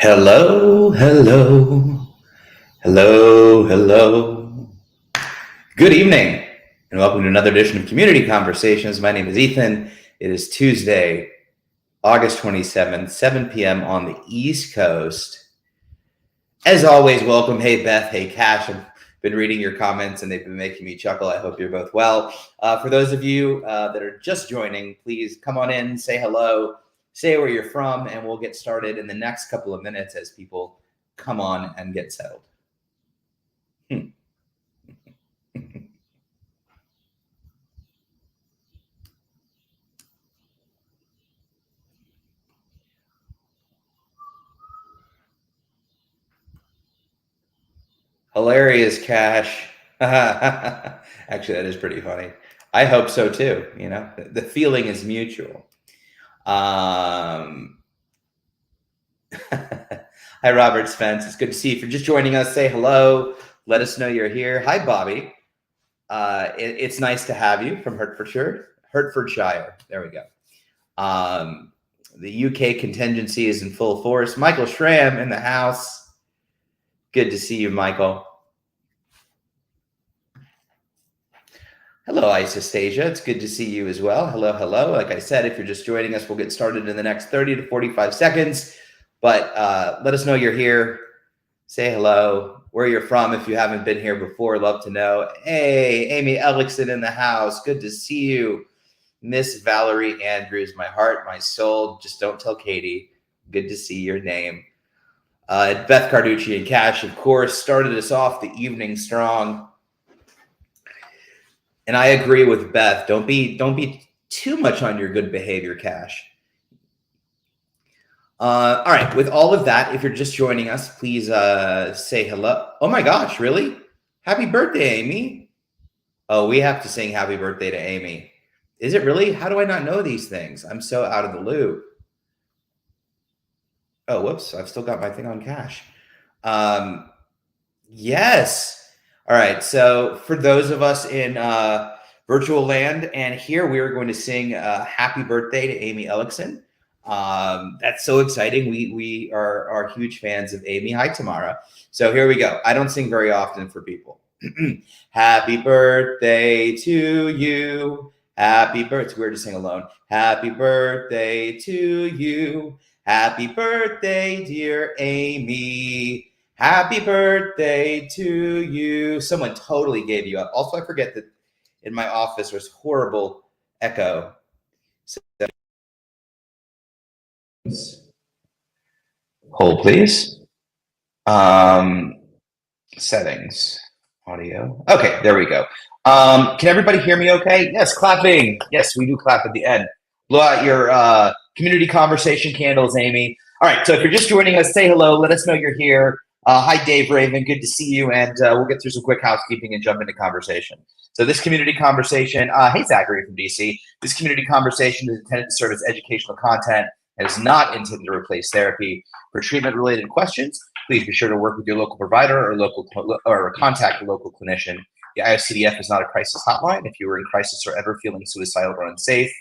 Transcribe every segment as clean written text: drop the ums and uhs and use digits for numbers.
Hello, hello, hello, hello. Good evening, and welcome to another edition of Community Conversations. My name is Ethan. It is Tuesday, August 27th, 7 p.m. on the East Coast. As always, welcome. Hey, Beth. Hey, Cash. I've been reading your comments, and they've been making me chuckle. I hope you're both well. For those of you that are just joining, please come on in, say hello, say where you're from, and we'll get started in the next couple of minutes as people come on and get settled. Hilarious, Cash. Actually, that is pretty funny. I hope so too. You know, the feeling is mutual. Hi, Robert Spence. It's good to see you. If you're just joining us, say hello. Let us know you're here. Hi, Bobby. It's nice to have you from Hertfordshire. There we go. The UK contingency is in full force. Michael Schramm in the house. Good to see you, Michael. Hello, Isostasia. It's good to see you as well. Hello, hello. Like I said, if you're just joining us, we'll get started in the next 30 to 45 seconds. But let us know you're here. Say hello, where you're from if you haven't been here before. Love to know. Hey, Amy Ellickson in the house. Good to see you. Miss Valerie Andrews, my heart, my soul. Just don't tell Katie. Good to see your name. Beth Carducci and Cash, of course, started us off the evening strong. And I agree with Beth. Don't be too much on your good behavior, Cash. All right. With all of that, if you're just joining us, please say hello. Oh my gosh, really? Happy birthday, Amy. Oh, we have to sing happy birthday to Amy. Is it really? How do I not know these things? I'm so out of the loop. Oh, whoops. I've still got my thing on Cash. Yes. All right. So for those of us in virtual land and here, we are going to sing happy birthday to Amy Ellickson. That's so exciting. We are huge fans of Amy. Hi, Tamara. So here we go. I don't sing very often for people. Happy birthday to you. Happy birthday. It's weird to sing alone. Happy birthday to you. Happy birthday, dear Amy. Happy birthday to you. Someone totally gave you up. Also, I forget that in my office there's horrible echo. So, hold, please. Settings, audio. Okay, there we go. Can everybody hear me okay? Yes, clapping. Yes, we do clap at the end. Blow out your community conversation candles, Amy. All right, so if you're just joining us, say hello. Let us know you're here. Hi, Dave Raven. Good to see you. And we'll get through some quick housekeeping and jump into conversation. So this community conversation, hey, Zachary from DC. This community conversation is intended to serve as educational content and is not intended to replace therapy. For treatment-related questions, please be sure to work with your local provider or contact a local clinician. The IOCDF is not a crisis hotline. If you are in crisis or ever feeling suicidal or unsafe,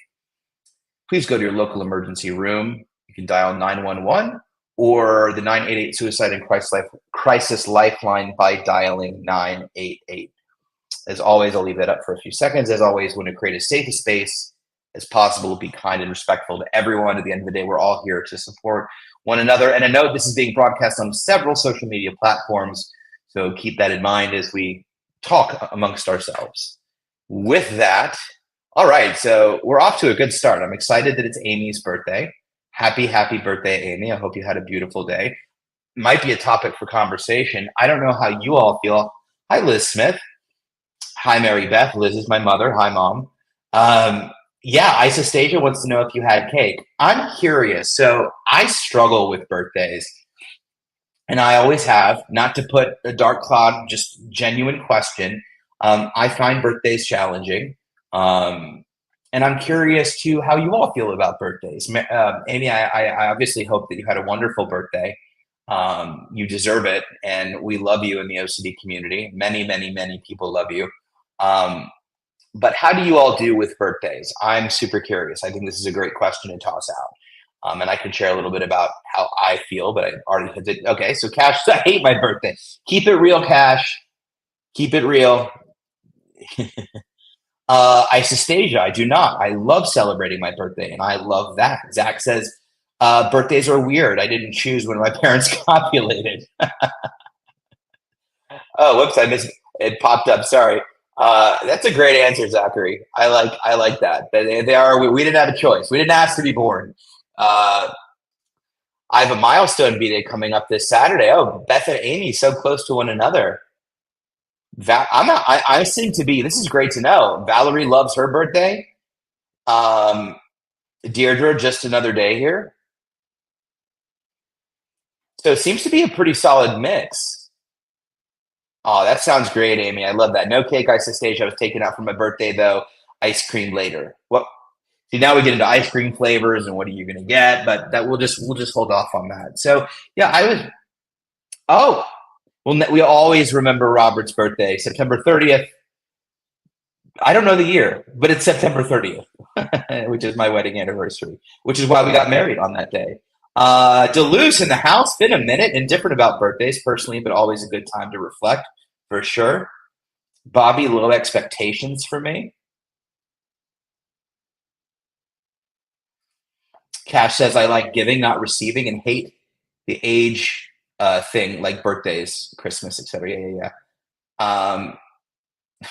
please go to your local emergency room. You can dial 911 or the 988 Suicide and Crisis Lifeline by dialing 988. As always, I'll leave that up for a few seconds. As always, want to create as safe a space as possible, be kind and respectful to everyone. At the end of the day, we're all here to support one another. And a note, this is being broadcast on several social media platforms, so keep that in mind as we talk amongst ourselves. With that, all right, so we're off to a good start. I'm excited that it's Amy's birthday. Happy birthday, Amy. I hope you had a beautiful day. Might be a topic for conversation. I don't know how you all feel. Hi, Liz Smith. Hi, Mary Beth. Liz is my mother. Hi, Mom. Yeah, Isostasia wants to know if you had cake. I'm curious. So I struggle with birthdays, and I always have. Not to put a dark cloud, just genuine question. I find birthdays challenging. And I'm curious too how you all feel about birthdays. Amy, I obviously hope that you had a wonderful birthday. You deserve it, and we love you in the OCD community. Many people love you. But how do you all do with birthdays? I'm super curious. I think this is a great question to toss And I can share a little bit about how I feel, but I already did. Okay, so Cash, I hate my birthday. Keep it real, Cash. Keep it real. Isostasia, I do not. I love celebrating my birthday, and I love that. Zach says, birthdays are weird. I didn't choose when my parents copulated. Oh, whoops, I missed it. Popped up. Sorry. That's a great answer, Zachary. I like that. They are. We didn't have a choice. We didn't ask to be born. Uh, I have a milestone B day coming up this Saturday. Oh, Beth and Amy so close to one another. I'm not. I seem to be. This is great to know. Valerie loves her birthday. Um, Deirdre, just another day here. So it seems to be a pretty solid mix. Oh, that sounds great, Amy. I love that. No cake, isostasia. I was taken out for my birthday though. Ice cream later. What? See, now we get into ice cream flavors and what are you going to get? But that we'll just hold off on that. So yeah, I was. Oh, well, we always remember Robert's birthday, September 30th. I don't know the year, but it's September 30th, which is my wedding anniversary, which is why we got married on that day. Deleuze in the house, been a minute, indifferent about birthdays personally, but always a good time to reflect for sure. Bobby, low expectations for me. Cash says, I like giving, not receiving, and hate the age thing like birthdays, Christmas, etc. Yeah, yeah, yeah.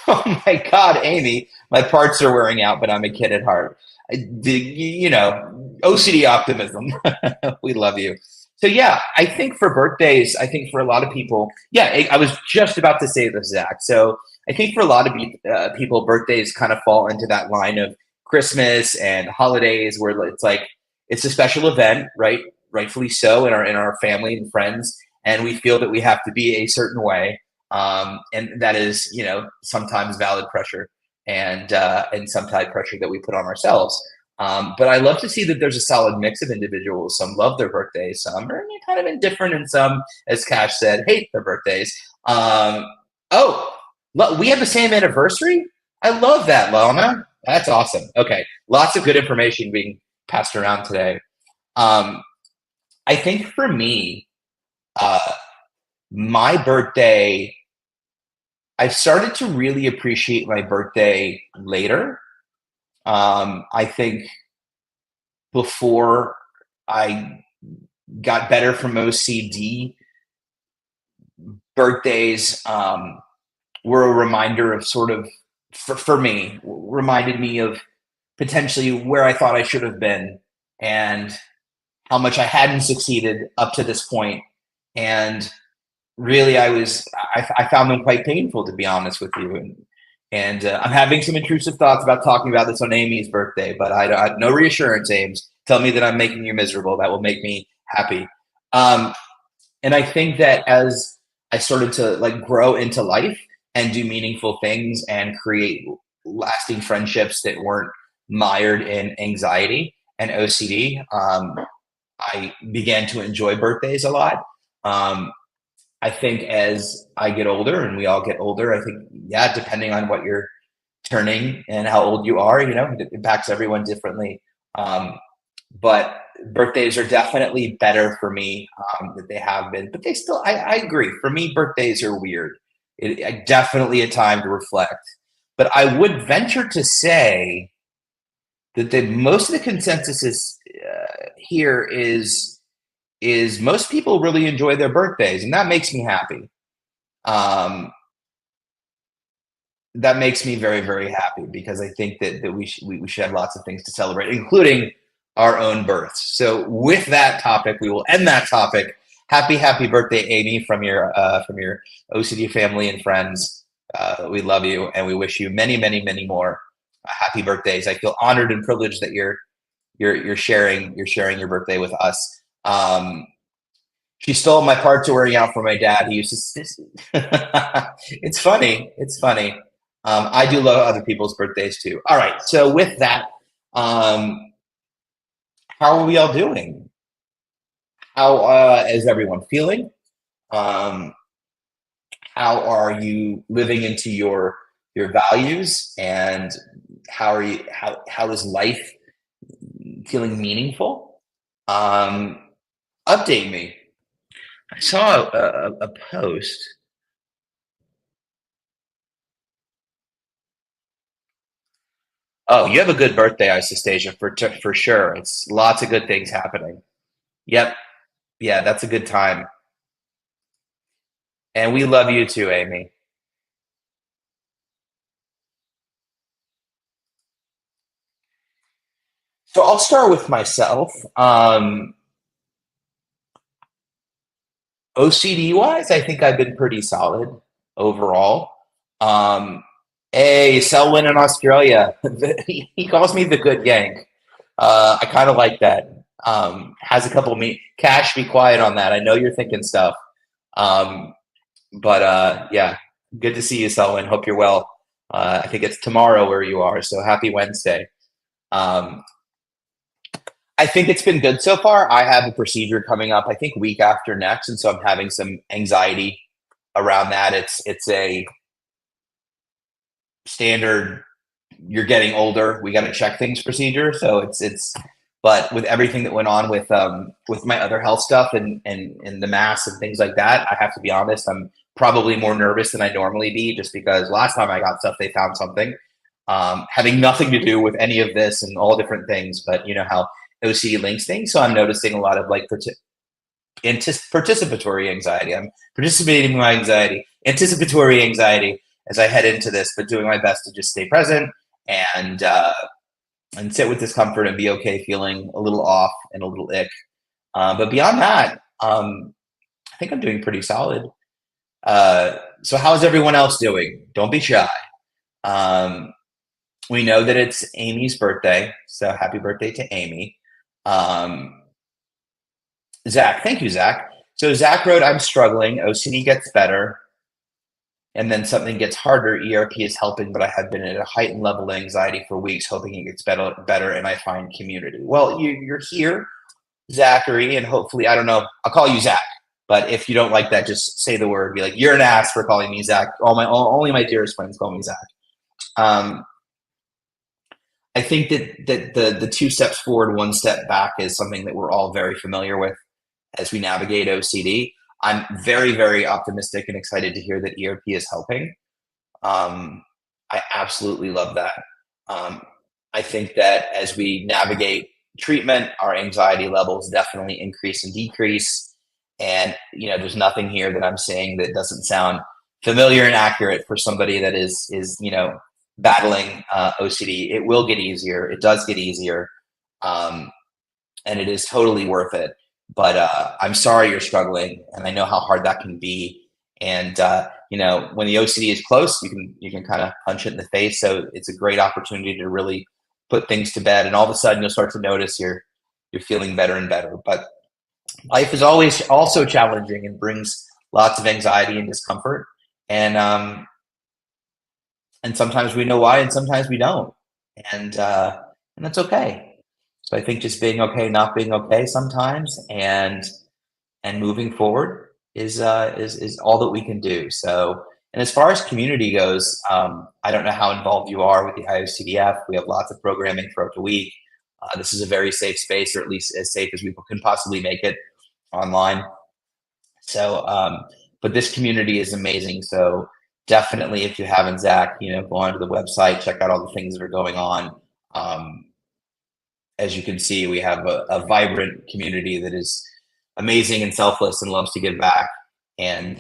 Oh my God, Amy, my parts are wearing out, but I'm a kid at heart. OCD optimism. We love you. So yeah, I think for birthdays, I think for a lot of people, yeah, I was just about to say this, Zach. So I think for a lot of people, birthdays kind of fall into that line of Christmas and holidays, where it's like it's a special event, right? Rightfully so, in our family and friends, and we feel that we have to be a certain way, and that is, sometimes valid pressure and sometimes pressure that we put on ourselves. But I love to see that there's a solid mix of individuals. Some love their birthdays, some are kind of indifferent, and some, as Cash said, hate their birthdays. Oh, we have the same anniversary. I love that, Lana. That's awesome. Okay, lots of good information being passed around today. Um, I think for me, uh, my birthday, I've started to really appreciate my birthday later. I think before I got better from OCD, birthdays were a reminder of sort of, for me, reminded me of potentially where I thought I should have been and how much I hadn't succeeded up to this point. And really, I found them quite painful, to be honest with you. And I'm having some intrusive thoughts about talking about this on Amy's birthday, but I no reassurance, Ames. Tell me that I'm making you miserable. That will make me happy. Um, and I think that as I started to like grow into life and do meaningful things and create lasting friendships that weren't mired in anxiety and OCD, I began to enjoy birthdays a lot. Um, I think as I get older and we all get older, I think, yeah, depending on what you're turning and how old you are, it impacts everyone differently. But birthdays are definitely better for me that they have been, but they still, I agree. For me, birthdays are weird. Definitely a time to reflect. But I would venture to say that most of the consensus is here is most people really enjoy their birthdays, and that makes me happy. Um, that makes me very, very happy because I think that we should have lots of things to celebrate, including our own births. So with that topic, we will end that topic. Happy birthday, Amy, from your OCD family and friends. We love you, and we wish you many, many, many more happy birthdays. I feel honored and privileged that you're sharing your birthday with us. She stole my parts are wearing out for my dad. He used to. It's funny. It's funny. I do love other people's birthdays too. All right. So with that, how are we all doing? How is everyone feeling? Um, how are you living into your values, and how is life feeling meaningful? Um, Update me. I saw a post. Oh, you have a good birthday, Isostasia, for sure. It's lots of good things happening. Yep. Yeah, that's a good time. And we love you too, Amy. So I'll start with myself. OCD wise, I think I've been pretty solid overall. Um, hey, Selwyn in Australia. He calls me the good yank. I kind of like that. Has a couple me Cash, be quiet on that. I know you're thinking stuff. Um, but yeah, good to see you, Selwyn. Hope you're well. I think it's tomorrow where you are, so happy Wednesday. Um, I think it's been good so far. I have a procedure coming up, I think week after next, and so I'm having some anxiety around that. It's a standard. You're getting older. We got to check things procedure. So it's. But with everything that went on with my other health stuff and the mass and things like that, I have to be honest. I'm probably more nervous than I normally be, just because last time I got stuff, they found something having nothing to do with any of this and all different things. But you know how OCD links things, so I'm noticing a lot of like participatory anxiety. I'm participating in my anxiety, anticipatory anxiety as I head into this, but doing my best to just stay present and and sit with discomfort and be okay feeling a little off and a little ick. But beyond that, I think I'm doing pretty solid. So how's everyone else doing? Don't be shy. Um, we know that it's Amy's birthday, so happy birthday to Amy. Um, Zach, thank you, Zach. So Zach wrote, I'm struggling. OCD gets better. And then something gets harder. ERP is helping, but I have been at a heightened level of anxiety for weeks, hoping it gets better, and I find community. Well, you're here, Zachary, and hopefully, I don't know, I'll call you Zach. But if you don't like that, just say the word. Be like, you're an ass for calling me Zach. Only my dearest friends call me Zach. Um, I think that the two steps forward, one step back is something that we're all very familiar with as we navigate OCD. I'm very, very optimistic and excited to hear that ERP is helping. Um, I absolutely love that. Um, I think that as we navigate treatment, our anxiety levels definitely increase and decrease. And you know, there's nothing here that I'm saying that doesn't sound familiar and accurate for somebody that is you know battling OCD. It will get easier. It does get easier, um, and it is totally worth it. But I'm sorry you're struggling, and I know how hard that can be. And you know, when the OCD is close, you can kind of punch it in the face. So it's a great opportunity to really put things to bed, and all of a sudden you'll start to notice you're feeling better and better. But life is always also challenging and brings lots of anxiety and discomfort. And and sometimes we know why, and sometimes we don't, and that's okay. So I think just being okay, not being okay sometimes, and moving forward is all that we can do. So, and as far as community goes, I don't know how involved you are with the IOCDF. We have lots of programming throughout the week. This is a very safe space, or at least as safe as we can possibly make it online. So, but this community is amazing. So definitely, if you haven't, Zach, you know, go onto the website, check out all the things that are going on. Um, as you can see, we have a vibrant community that is amazing and selfless and loves to give back. And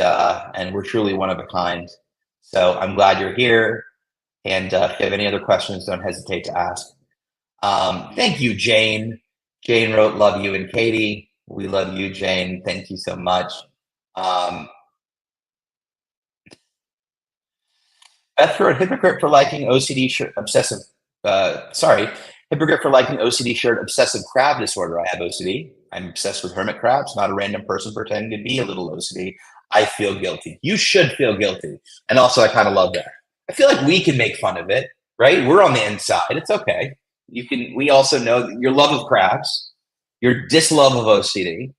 we're truly one of a kind. So I'm glad you're here. And if you have any other questions, don't hesitate to ask. Thank you, Jane. Jane wrote, love you and Katie. We love you, Jane. Thank you so much. Um, Beth wrote, hypocrite for liking OCD obsessive, sorry, hypocrite for liking OCD shared obsessive crab disorder. I have OCD. I'm obsessed with hermit crabs, not a random person pretending to be a little OCD. I feel guilty. You should feel guilty. And also, I kind of love that. I feel like we can make fun of it, right? We're on the inside. It's okay. You can. We also know your love of crabs, your dislove of OCD.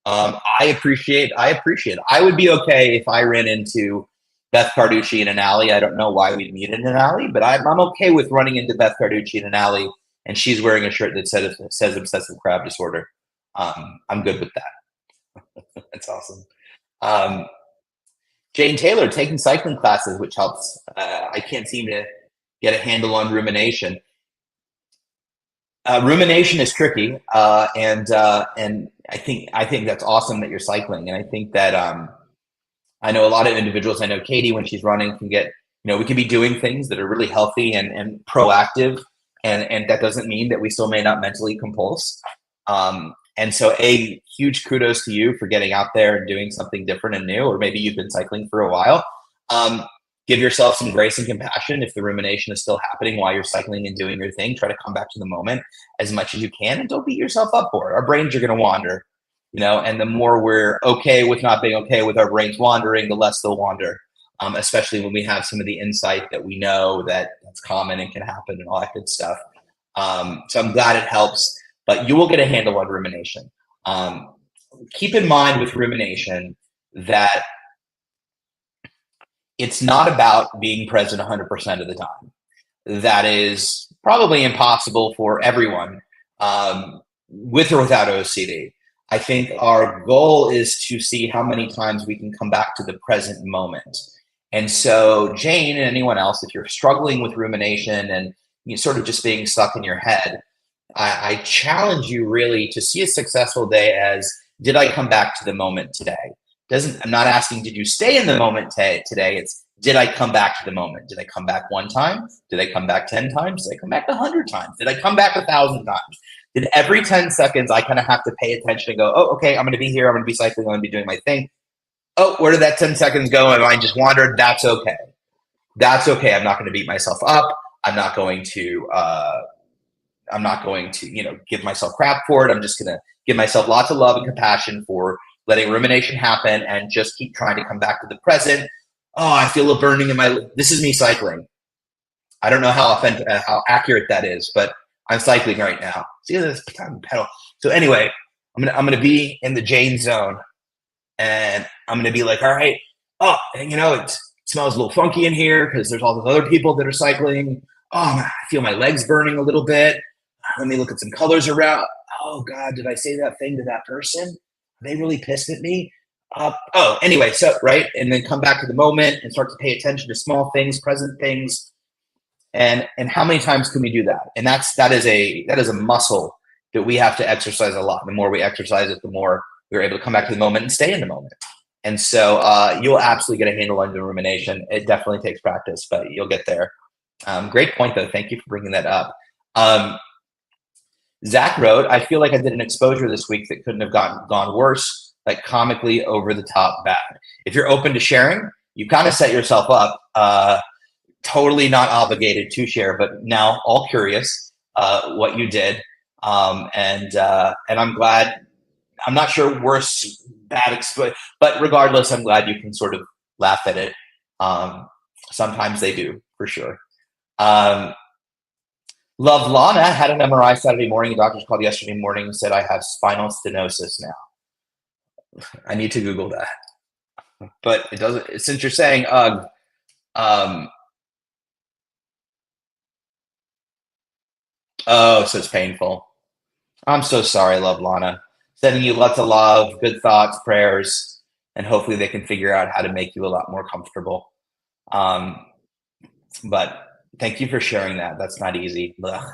I appreciate. I appreciate. I would be okay if I ran into Beth Carducci in an alley. I don't know why we'd meet in an alley, but I'm okay with running into Beth Carducci in an alley and she's wearing a shirt that says obsessive crab disorder. I'm good with that. That's awesome. Um, Jane Taylor taking cycling classes, which helps. I can't seem to get a handle on rumination. Rumination is tricky, and I think that's awesome that you're cycling, and I think that I know a lot of individuals. I know Katie, when she's running, can get, we can be doing things that are really healthy and proactive, and that doesn't mean that we still may not mentally compulse. And so, a huge kudos to you for getting out there and doing something different and new, or maybe you've been cycling for a while. Um, Give yourself some grace and compassion if the rumination is still happening while you're cycling and doing your thing. Try to come back to the moment as much as you can, and don't beat yourself up for it. Our brains are going to wander, and the more we're okay with not being okay with our brains wandering, the less they'll wander. Especially when we have some of the insight that we know that's common and can happen and all that good stuff. So I'm glad it helps, but you will get a handle on rumination. Keep in mind with rumination that it's not about being present 100% of the time. That is probably impossible for everyone, with or without OCD. I think our goal is to see how many times we can come back to the present moment. And so, Jane and anyone else, if you're struggling with rumination and you're sort of just being stuck in your head, I challenge you really to see a successful day as, did I come back to the moment today? I'm not asking, did you stay in the moment today? It's, did I come back to the moment? Did I come back one time? Did I come back 10 times? Did I come back 100 times? Did I come back 1,000 times? Did every 10 seconds I kind of have to pay attention and go, oh, okay, I'm going to be here. I'm going to be cycling. I'm going to be doing my thing. Oh, where did that 10 seconds go? And I just wandered. That's okay. That's okay. I'm not going to beat myself up. I'm not going to, give myself crap for it. I'm just going to give myself lots of love and compassion for letting rumination happen and just keep trying to come back to the present. Oh, I feel a burning in this is me cycling. I don't know how accurate that is, but I'm cycling right now. See this time pedal. So anyway, I'm gonna be in the Jane zone, and I'm gonna be like, all right, oh, and it smells a little funky in here because there's all those other people that are cycling. Oh, I feel my legs burning a little bit. Let me look at some colors around. Oh God, did I say that thing to that person? Are they really pissed at me? Anyway, so right, and then come back to the moment and start to pay attention to small things, present things, and how many times can we do that? And that is a muscle that we have to exercise a lot. The more we exercise it, the more we're able to come back to the moment and stay in the moment. And so you'll absolutely get a handle on the rumination. It definitely takes practice, but you'll get there. Great point, though. Thank you for bringing that up. Zach wrote, I feel like I did an exposure this week that couldn't have gone worse. Like comically over the top bad. If you're open to sharing, you kind of set yourself up. Totally not obligated to share, but now all curious what you did, and I'm glad. I'm not sure worse, bad, but regardless, I'm glad you can sort of laugh at it. Sometimes they do, for sure. Love Lana had an MRI Saturday morning. The doctors called yesterday morning and said I have spinal stenosis now. I need to Google that, but it doesn't. Since you're saying oh, so it's painful. I'm so sorry, love Lana. Sending you lots of love, good thoughts, prayers, and hopefully they can figure out how to make you a lot more comfortable. But thank you for sharing that. That's not easy. Ugh.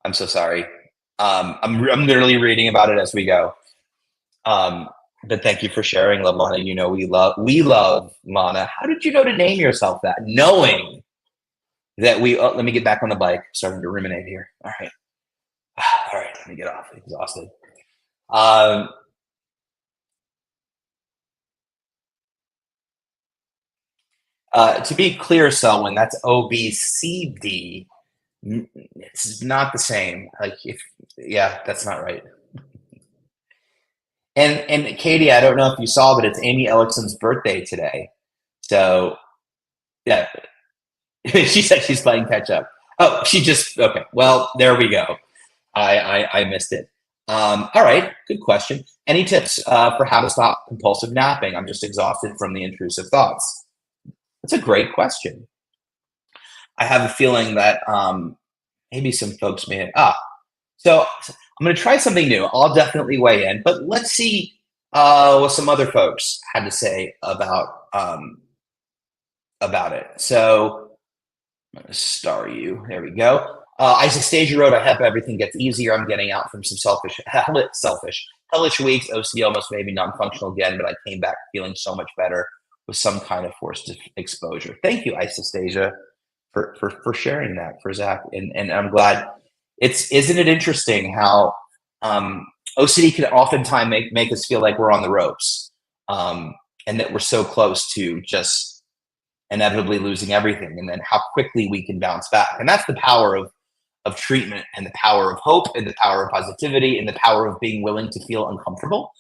I'm so sorry. I'm literally reading about it as we go. But thank you for sharing, love Lana. We love Lana. How did you know to name yourself that? Knowing that let me get back on the bike. Starting to ruminate here. All right. Let me get off. I'm exhausted. To be clear, Selwyn, that's OBCD. It's not the same. That's not right. And Katie, I don't know if you saw, but it's Amy Ellickson's birthday today. So, yeah, she said she's playing catch up. Oh, okay. Well, there we go. I missed it. All right, good question. Any tips for how to stop compulsive napping? I'm just exhausted from the intrusive thoughts. That's a great question. I have a feeling that maybe some folks may. So I'm going to try something new. I'll definitely weigh in, but let's see what some other folks had to say about it. So I'm going to star you. There we go. Isaac Stasia wrote, I hope everything gets easier. I'm getting out from some hellish weeks. OCD almost made me non-functional again, but I came back feeling so much better with some kind of forced exposure. Thank you, Isaac Stasia, for sharing that for Zach. And I'm glad. Isn't it interesting how OCD can oftentimes make us feel like we're on the ropes, and that we're so close to just inevitably losing everything, and then how quickly we can bounce back. And that's the power of treatment, and the power of hope, and the power of positivity, and the power of being willing to feel uncomfortable,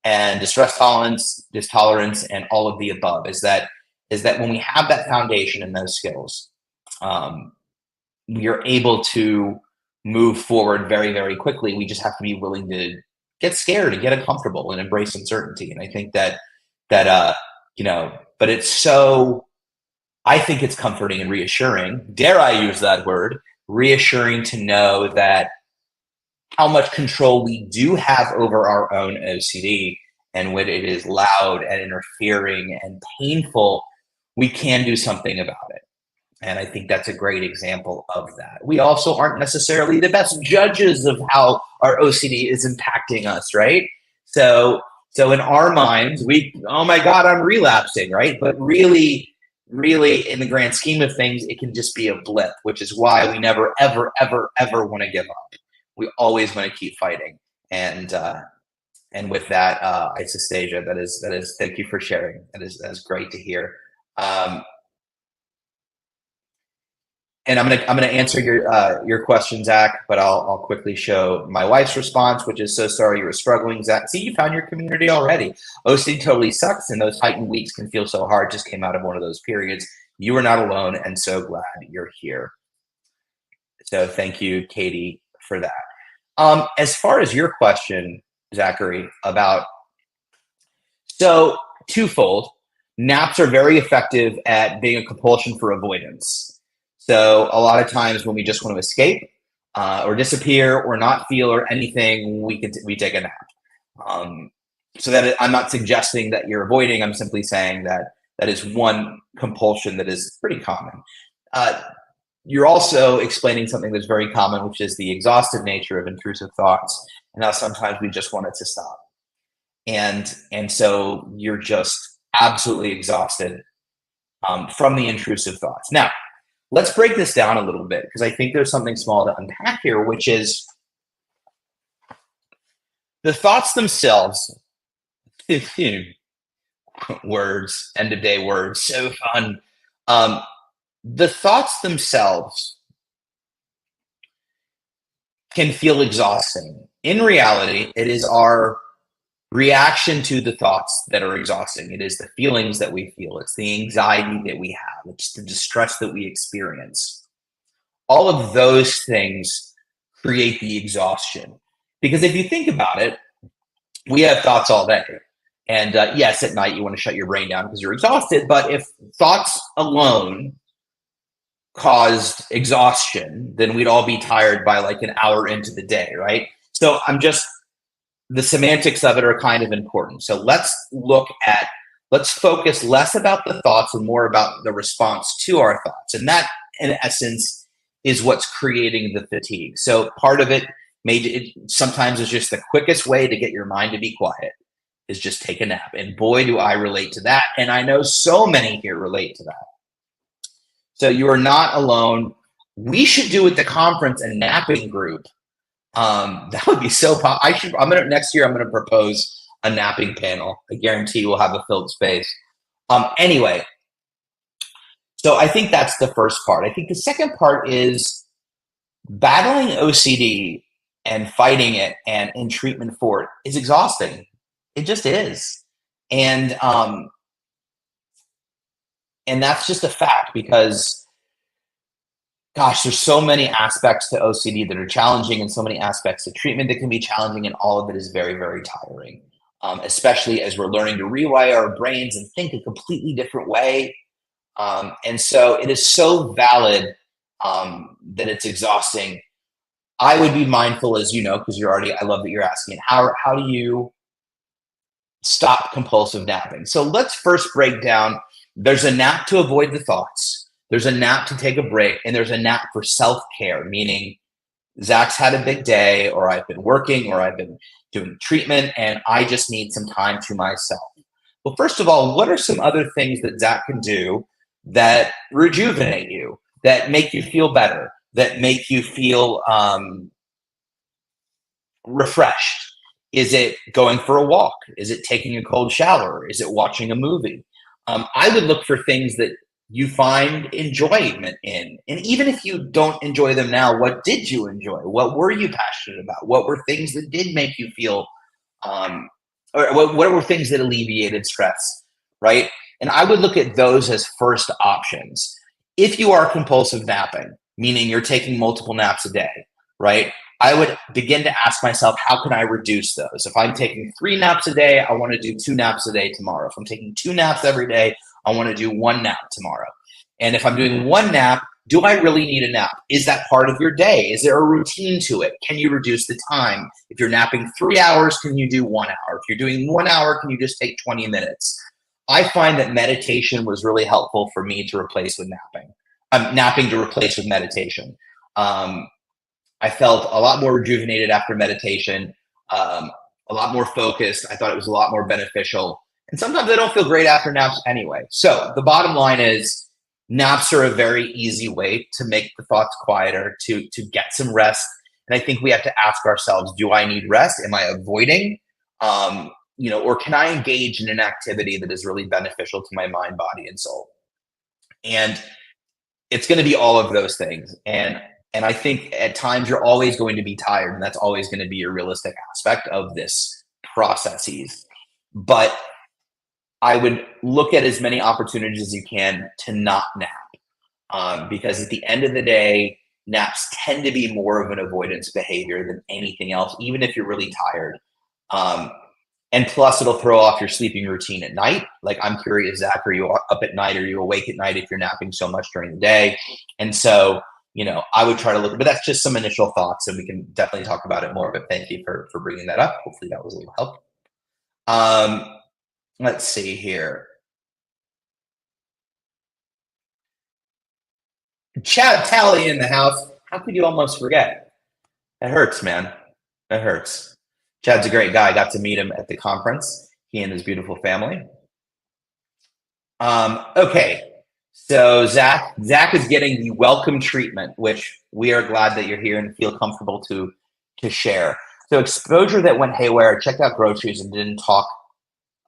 and distress tolerance, and all of the above. Is that when we have that foundation and those skills, we are able to move forward very, very quickly. We just have to be willing to get scared and get uncomfortable and embrace uncertainty. And I think that but it's so, I think it's comforting and reassuring, dare I use that word, reassuring to know that how much control we do have over our own OCD, and when it is loud and interfering and painful, we can do something about it. And I think that's a great example of that. We also aren't necessarily the best judges of how our OCD is impacting us, right? So in our minds, oh my God, I'm relapsing, right? But really, in the grand scheme of things, it can just be a blip, which is why we never, ever, ever, ever want to give up. We always want to keep fighting. And with that, Isastasia, that is, thank you for sharing. That is great to hear. And I'm gonna answer your question, Zach, but I'll quickly show my wife's response, which is, so sorry you were struggling, Zach. See, you found your community already. OCD totally sucks, and those heightened weeks can feel so hard. Just came out of one of those periods. You are not alone, and so glad you're here. So thank you, Katie, for that. As far as your question, Zachary, about, so twofold. Naps are very effective at being a compulsion for avoidance. So a lot of times when we just want to escape or disappear or not feel or anything, we take a nap. So that I'm not suggesting that you're avoiding. I'm simply saying that is one compulsion that is pretty common. You're also explaining something that's very common, which is the exhaustive nature of intrusive thoughts, and how sometimes we just want it to stop. And so you're just absolutely exhausted from the intrusive thoughts. Now, let's break this down a little bit, because I think there's something small to unpack here, which is the thoughts themselves. Words, end of day words, so fun. The thoughts themselves can feel exhausting. In reality, it is our reaction to the thoughts that are exhausting. It is the feelings that we feel. It's the anxiety that we have. It's the distress that we experience. All of those things create the exhaustion. Because if you think about it, we have thoughts all day. And yes, at night you want to shut your brain down because you're exhausted. But if thoughts alone caused exhaustion, then we'd all be tired by like an hour into the day, right? So the semantics of it are kind of important. So let's focus less about the thoughts and more about the response to our thoughts. And that, in essence, is what's creating the fatigue. So part of it sometimes is just the quickest way to get your mind to be quiet is just take a nap. And boy, do I relate to that. And I know so many here relate to that. So you are not alone. We should do at the conference a napping group. That would be so next year I'm gonna propose a napping panel. I guarantee we'll have a filled space. Anyway, so I think that's the first part. I think the second part is battling OCD and fighting it and in treatment for it is exhausting. It just is. And that's just a fact, because gosh, there's so many aspects to OCD that are challenging, and so many aspects to treatment that can be challenging, and all of it is very, very tiring, especially as we're learning to rewire our brains and think a completely different way. And so it is so valid that it's exhausting. I would be mindful, as you know, because you're already, I love that you're asking, how do you stop compulsive napping? So let's first break down, there's a nap to avoid the thoughts, there's a nap to take a break, and there's a nap for self-care, meaning Zach's had a big day, or I've been working, or I've been doing treatment, and I just need some time to myself. Well, first of all, what are some other things that Zach can do that rejuvenate you, that make you feel better, that make you feel refreshed? Is it going for a walk? Is it taking a cold shower? Is it watching a movie? I would look for things that you find enjoyment in. And even if you don't enjoy them now, what did you enjoy? What were you passionate about? What were things that did make you feel, or what were things that alleviated stress, right? And I would look at those as first options. If you are compulsive napping, meaning you're taking multiple naps a day, right? I would begin to ask myself, how can I reduce those? If I'm taking 3 naps a day, I want to do 2 naps a day tomorrow. If I'm taking 2 naps every day, I want to do 1 nap tomorrow. And if I'm doing 1 nap, do I really need a nap? Is that part of your day? Is there a routine to it? Can you reduce the time? If you're napping 3 hours, can you do 1 hour? If you're doing 1 hour, can you just take 20 minutes? I find that meditation was really helpful for me to replace with napping. Napping to replace with meditation. I felt a lot more rejuvenated after meditation, a lot more focused. I thought it was a lot more beneficial. And sometimes I don't feel great after naps anyway. So the bottom line is naps are a very easy way to make the thoughts quieter, to get some rest. And I think we have to ask ourselves, do I need rest? Am I avoiding? Or can I engage in an activity that is really beneficial to my mind, body, and soul? And it's going to be all of those things. And I think at times you're always going to be tired, and that's always going to be a realistic aspect of this processes. But I would look at as many opportunities as you can to not nap, because at the end of the day, naps tend to be more of an avoidance behavior than anything else, even if you're really tired. And plus, it'll throw off your sleeping routine at night. Like, I'm curious, Zach, are you up at night? Are you awake at night if you're napping so much during the day? And so, I would try to look, but that's just some initial thoughts, and we can definitely talk about it more. But thank you for bringing that up. Hopefully that was a little help. Let's see here. Chat Tally in the house. How could you almost forget? That hurts, man. That hurts. Chad's a great guy. I got to meet him at the conference, he and his beautiful family. Okay. So Zach is getting the welcome treatment, which we are glad that you're here and feel comfortable to share. So exposure that went haywire, checked out groceries and didn't talk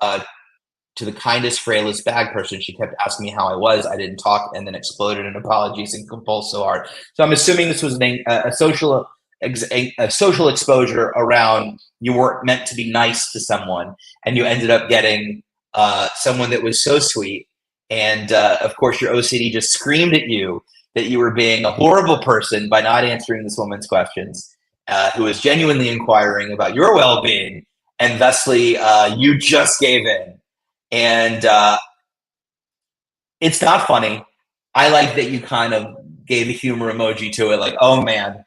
to the kindest, frailest bag person. She kept asking me how I was. I didn't talk, and then exploded in apologies and compulsed so hard. So I'm assuming this was a social exposure around you weren't meant to be nice to someone, and you ended up getting someone that was so sweet. And of course, your OCD just screamed at you that you were being a horrible person by not answering this woman's questions, who was genuinely inquiring about your well-being, and thusly you just gave in. And it's not funny. I like that you kind of gave a humor emoji to it, like, oh man,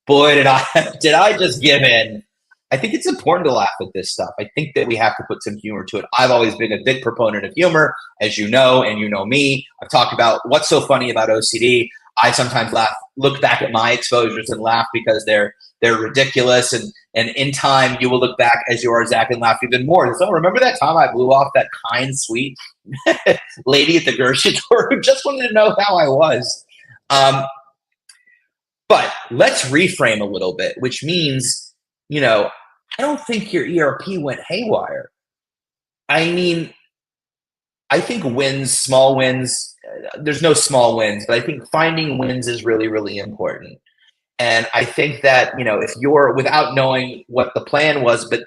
boy, did I just give in. I think it's important to laugh at this stuff. I think that we have to put some humor to it. I've always been a big proponent of humor, as you know, and you know me. I've talked about what's so funny about OCD. I sometimes look back at my exposures and laugh because they're ridiculous. And in time, you will look back as you are, Zach, and laugh even more. So remember that time I blew off that kind, sweet lady at the grocery store who just wanted to know how I was. But let's reframe a little bit, which means, I don't think your ERP went haywire. I mean, I think small wins, there's no small wins, but I think finding wins is really, really important. And I think that, if you're, without knowing what the plan was, but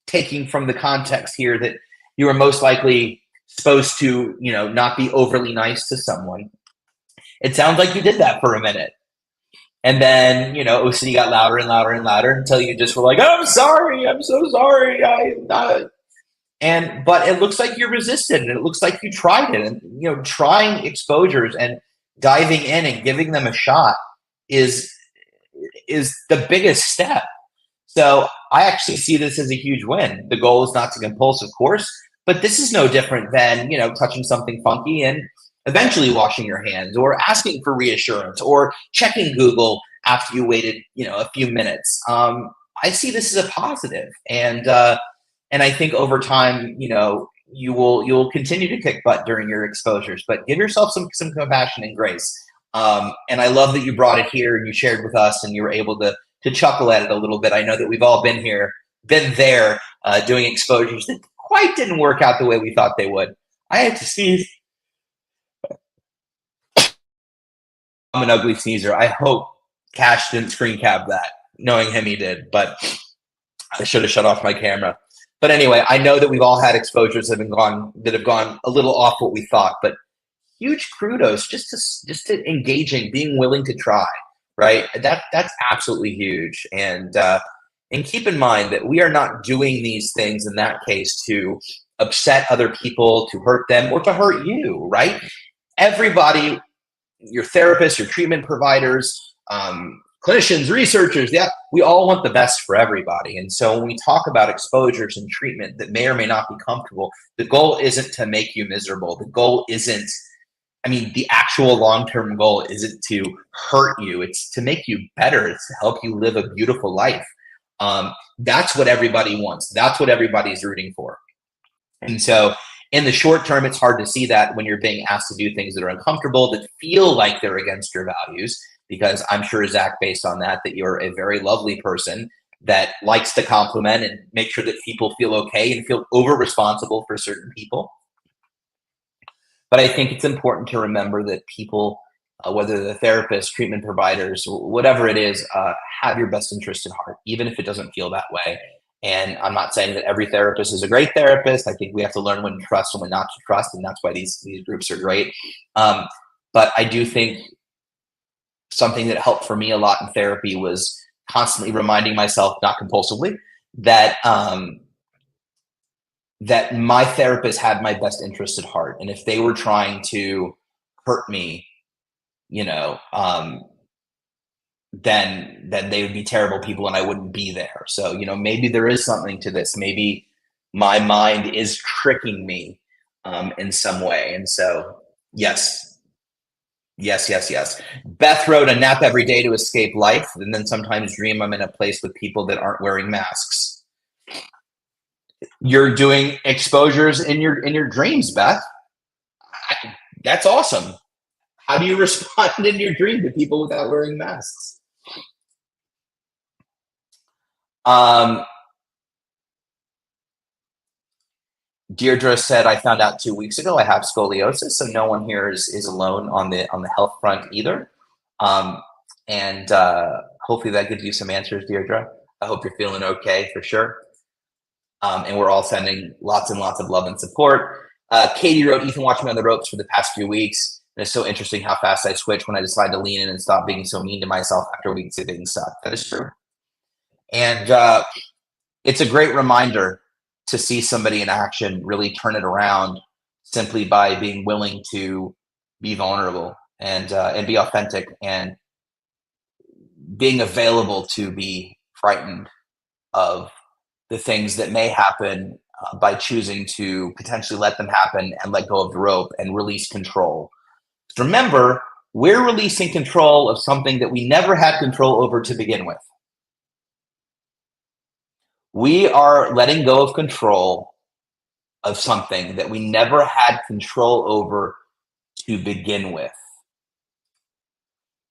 taking from the context here that you were most likely supposed to, not be overly nice to someone, it sounds like you did that for a minute. And then, OCD got louder and louder and louder until you just were like, I'm sorry, I'm so sorry. But it looks like you resisted, and it looks like you tried it. And, trying exposures and diving in and giving them a shot is is the biggest step. So I actually see this as a huge win. The goal is not to compulse, of course, but this is no different than, touching something funky and eventually washing your hands or asking for reassurance or checking Google after you waited, a few minutes. I see this as a positive, and I think over time, you'll continue to kick butt during your exposures, but give yourself some compassion and grace. And I love that you brought it here and you shared with us, and you were able to chuckle at it a little bit. I know that we've all been there, doing exposures that quite didn't work out the way we thought they would. I had to sneeze. I'm an ugly sneezer. I hope Cash didn't screen cap that. Knowing him, he did, but I should have shut off my camera. But anyway, I know that we've all had exposures that have gone a little off what we thought, but huge kudos just to engaging, being willing to try, right? That's absolutely huge. And keep in mind that we are not doing these things in that case to upset other people, to hurt them, or to hurt you, right? Everybody, your therapists, your treatment providers, clinicians, researchers, we all want the best for everybody. And so when we talk about exposures and treatment that may or may not be comfortable, the goal isn't to make you miserable. The goal isn't, the actual long-term goal isn't to hurt you. It's to make you better. It's to help you live a beautiful life. That's what everybody wants. That's what everybody's rooting for. And so in the short term, it's hard to see that when you're being asked to do things that are uncomfortable, that feel like they're against your values, because I'm sure, Zach, based on that you're a very lovely person that likes to compliment and make sure that people feel okay and feel over responsible for certain people. But I think it's important to remember that people, whether the therapists, treatment providers, whatever it is, have your best interest at heart, even if it doesn't feel that way. And I'm not saying that every therapist is a great therapist. I think we have to learn when to trust and when not to trust, and that's why these groups are great. But I do think something that helped for me a lot in therapy was constantly reminding myself, not compulsively, that that my therapist had my best interest at heart. And if they were trying to hurt me, then they would be terrible people and I wouldn't be there. So, maybe there is something to this. Maybe my mind is tricking me in some way. And so, yes. Beth wrote, "A nap every day to escape life, and then sometimes dream I'm in a place with people that aren't wearing masks." You're doing exposures in your dreams, Beth. That's awesome. How do you respond in your dream to people without wearing masks? Deirdre said, "I found out 2 weeks ago I have scoliosis, so no one here is alone on the health front either." And hopefully that gives you some answers, Deirdre. I hope you're feeling okay for sure. And we're all sending lots and lots of love and support. Katie wrote, "Ethan watched me on the ropes for the past few weeks. And it's so interesting how fast I switch when I decide to lean in and stop being so mean to myself after weeks of being stuck." That is true. And it's a great reminder to see somebody in action really turn it around simply by being willing to be vulnerable and be authentic and being available to be frightened of the things that may happen by choosing to potentially let them happen and let go of the rope and release control. Remember, we're releasing control of something that we never had control over to begin with. We are letting go of control of something that we never had control over to begin with.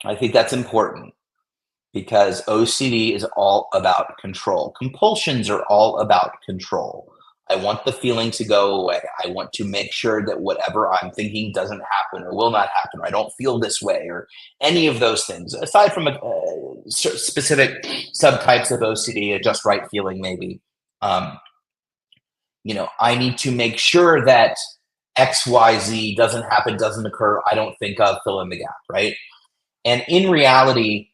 I think that's important because OCD is all about control. Compulsions are all about control. I want the feeling to go away. I want to make sure that whatever I'm thinking doesn't happen or will not happen, or I don't feel this way, or any of those things. Aside from specific subtypes of OCD, a just right feeling maybe. I need to make sure that X, Y, Z doesn't happen, doesn't occur, I don't think of, fill in the gap, right? And in reality,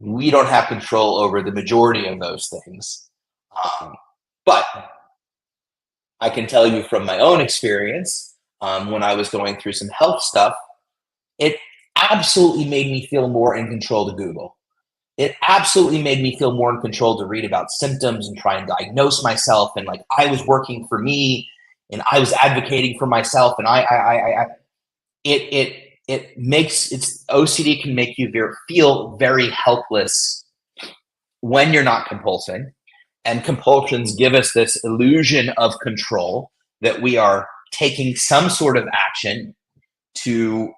we don't have control over the majority of those things. But I can tell you from my own experience, when I was going through some health stuff, it absolutely made me feel more in control to Google. it absolutely made me feel more in control to read about symptoms and try and diagnose myself. And like I was working for me and I was advocating for myself. And it makes it's OCD can make you feel very helpless when you're not compulsing. And compulsions give us this illusion of control that we are taking some sort of action to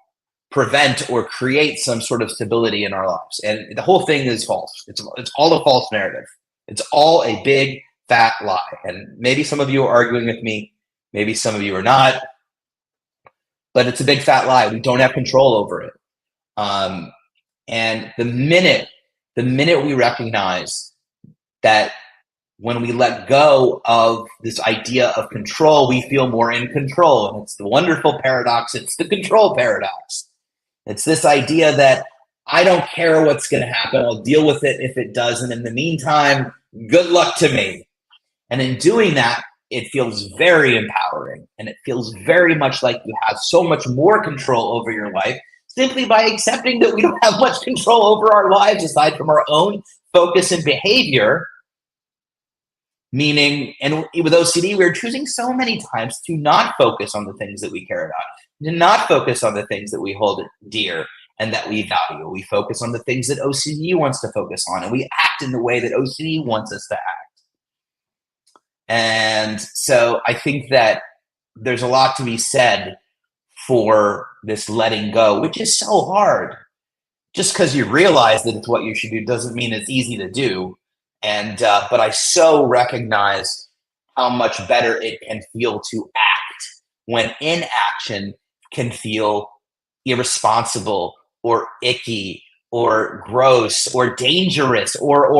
prevent or create some sort of stability in our lives. And the whole thing is false. It's all a false narrative. It's all a big fat lie. And maybe some of you are arguing with me, maybe some of you are not, but it's a big fat lie. We don't have control over it. And the minute we recognize that when we let go of this idea of control, we feel more in control. And it's the wonderful paradox. It's the control paradox. It's this idea that I don't care what's going to happen. I'll deal with it if it does. And in the meantime, good luck to me. And in doing that, it feels very empowering. And it feels very much like you have so much more control over your life simply by accepting that we don't have much control over our lives aside from our own focus and behavior. Meaning, and with OCD, we're choosing so many times to not focus on the things that we care about, to not focus on the things that we hold dear and that we value. We focus on the things that OCD wants to focus on, and we act in the way that OCD wants us to act. And so I think that there's a lot to be said for this letting go, which is so hard. Just because you realize that it's what you should do doesn't mean it's easy to do. And but I so recognize how much better it can feel to act when inaction can feel irresponsible or icky or gross or dangerous or.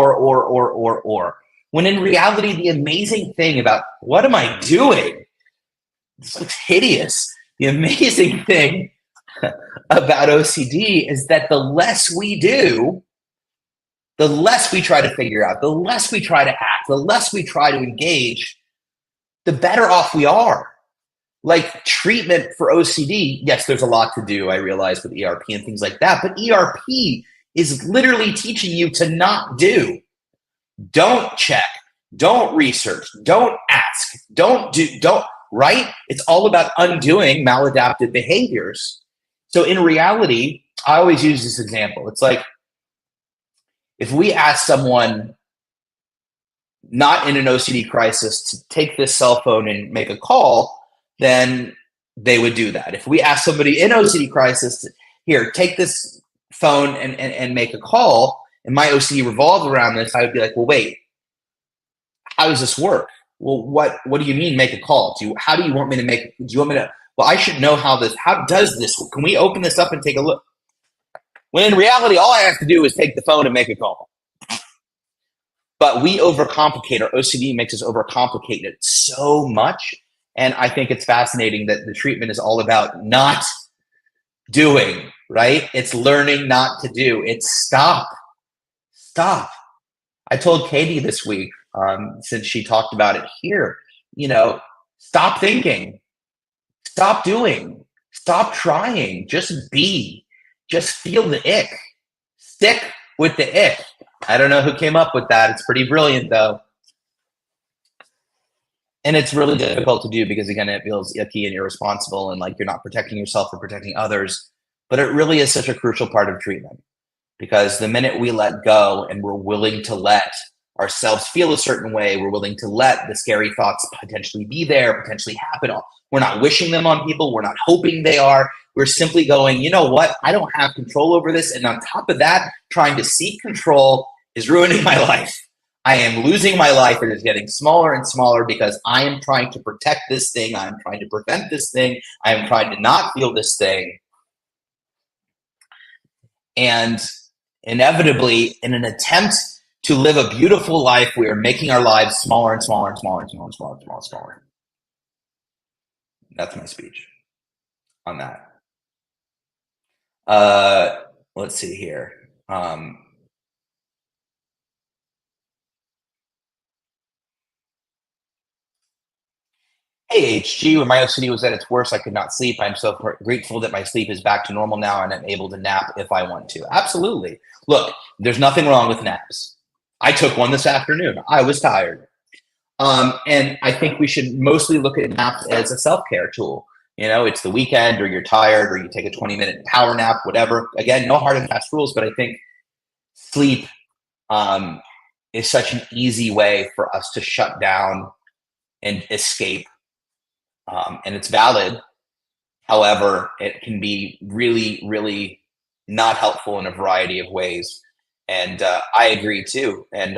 When in reality, the amazing thing about what am I doing? This looks hideous. The amazing thing about OCD is that the less we do, the less we try to figure out, the less we try to act, the less we try to engage, the better off we are. Like treatment for OCD, yes, there's a lot to do, I realize, with ERP and things like that, but ERP is literally teaching you to not do. Don't check, don't research, don't ask, don't, right? It's all about undoing maladaptive behaviors. So in reality, I always use this example. It's like, if we ask someone not in an OCD crisis to take this cell phone and make a call, then they would do that. If we ask somebody in OCD crisis to, here, take this phone and make a call, and my OCD revolves around this, I would be like, well, wait, how does this work? Well, what do you mean make a call? How do you want me to make, do you want me to, well, I should know how does this, can we open this up and take a look? When in reality, all I have to do is take the phone and make a call. But we overcomplicate. Our OCD makes us overcomplicate it so much. And I think it's fascinating that the treatment is all about not doing, right? It's learning not to do. It's stop. I told Katie this week, since she talked about it here, stop thinking, stop doing, stop trying, just be. Just feel the ick. Stick with the ick. I don't know who came up with that. It's pretty brilliant, though. And it's really difficult to do because, again, it feels icky and irresponsible and like you're not protecting yourself or protecting others. But it really is such a crucial part of treatment because the minute we let go and we're willing to let ourselves feel a certain way, we're willing to let the scary thoughts potentially be there, potentially happen. We're not wishing them on people. We're not hoping they are. We're simply going, you know what? I don't have control over this. And on top of that, trying to seek control is ruining my life. I am losing my life. It is getting smaller and smaller because I am trying to protect this thing. I am trying to prevent this thing. I am trying to not feel this thing. And inevitably, in an attempt to live a beautiful life, we are making our lives smaller and smaller and smaller and smaller and smaller and smaller and smaller. That's my speech on that. Let's see here. Hey, HG, when my OCD was at its worst, I could not sleep. I'm so grateful that my sleep is back to normal now and I'm able to nap if I want to. Absolutely. Look, there's nothing wrong with naps. I took one this afternoon. I was tired. And I think we should mostly look at naps as a self-care tool. You know, it's the weekend or you're tired or you take a 20-minute power nap, whatever. Again, no hard and fast rules, but I think sleep is such an easy way for us to shut down and escape. And it's valid. However, it can be really, really not helpful in a variety of ways. And I agree too. And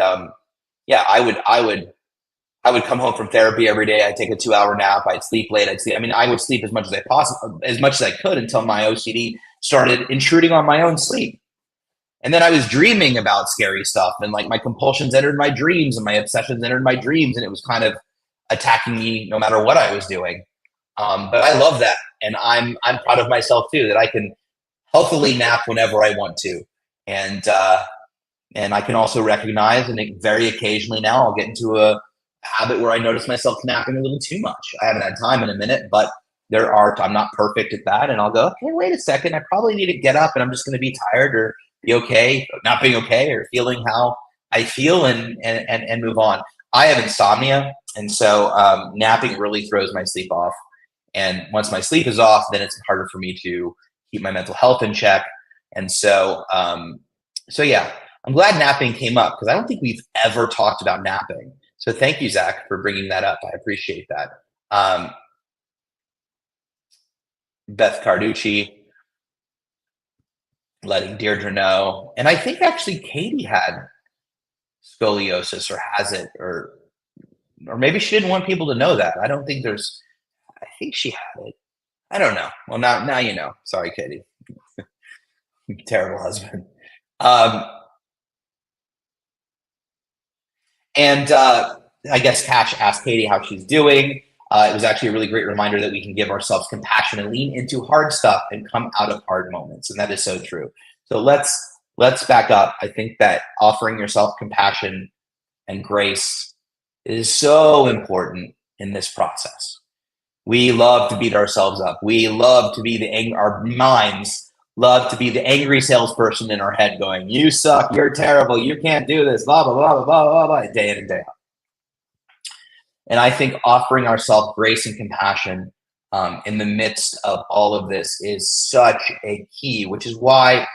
yeah, I would come home from therapy every day. I'd take a 2-hour nap. I'd sleep late. I mean, I would sleep as much as I could until my OCD started intruding on my own sleep. And then I was dreaming about scary stuff, and like my compulsions entered my dreams, and my obsessions entered my dreams, and it was kind of attacking me no matter what I was doing. But I love that, and I'm proud of myself too that I can healthily nap whenever I want to, and I can also recognize, and very occasionally now I'll get into a habit where I notice myself napping a little too much. I haven't had time in a minute, but I'm not perfect at that, and I'll go, okay, wait a second, I probably need to get up, and I'm just going to be tired or be okay, not being okay, or feeling how I feel, and move on. I have insomnia, and so napping really throws my sleep off. And once my sleep is off, then it's harder for me to keep my mental health in check. And so, yeah, I'm glad napping came up because I don't think we've ever talked about napping. So thank you, Zach, for bringing that up. I appreciate that. Beth Carducci, letting Deirdre know. And I think actually Katie had scoliosis or has it, or maybe she didn't want people to know that. I think she had it. I don't know. Well, now you know. Sorry, Katie. Terrible husband. And I guess Cash asked Katie how she's doing. It was actually a really great reminder that we can give ourselves compassion and lean into hard stuff and come out of hard moments. And that is so true. So let's back up. I think that offering yourself compassion and grace is so important in this process. We love to beat ourselves up. We love to be our minds love to be the angry salesperson in our head going, you suck, you're terrible, you can't do this, blah, blah, blah, blah, blah, blah, day in and day out. And I think offering ourselves grace and compassion in the midst of all of this is such a key, which is why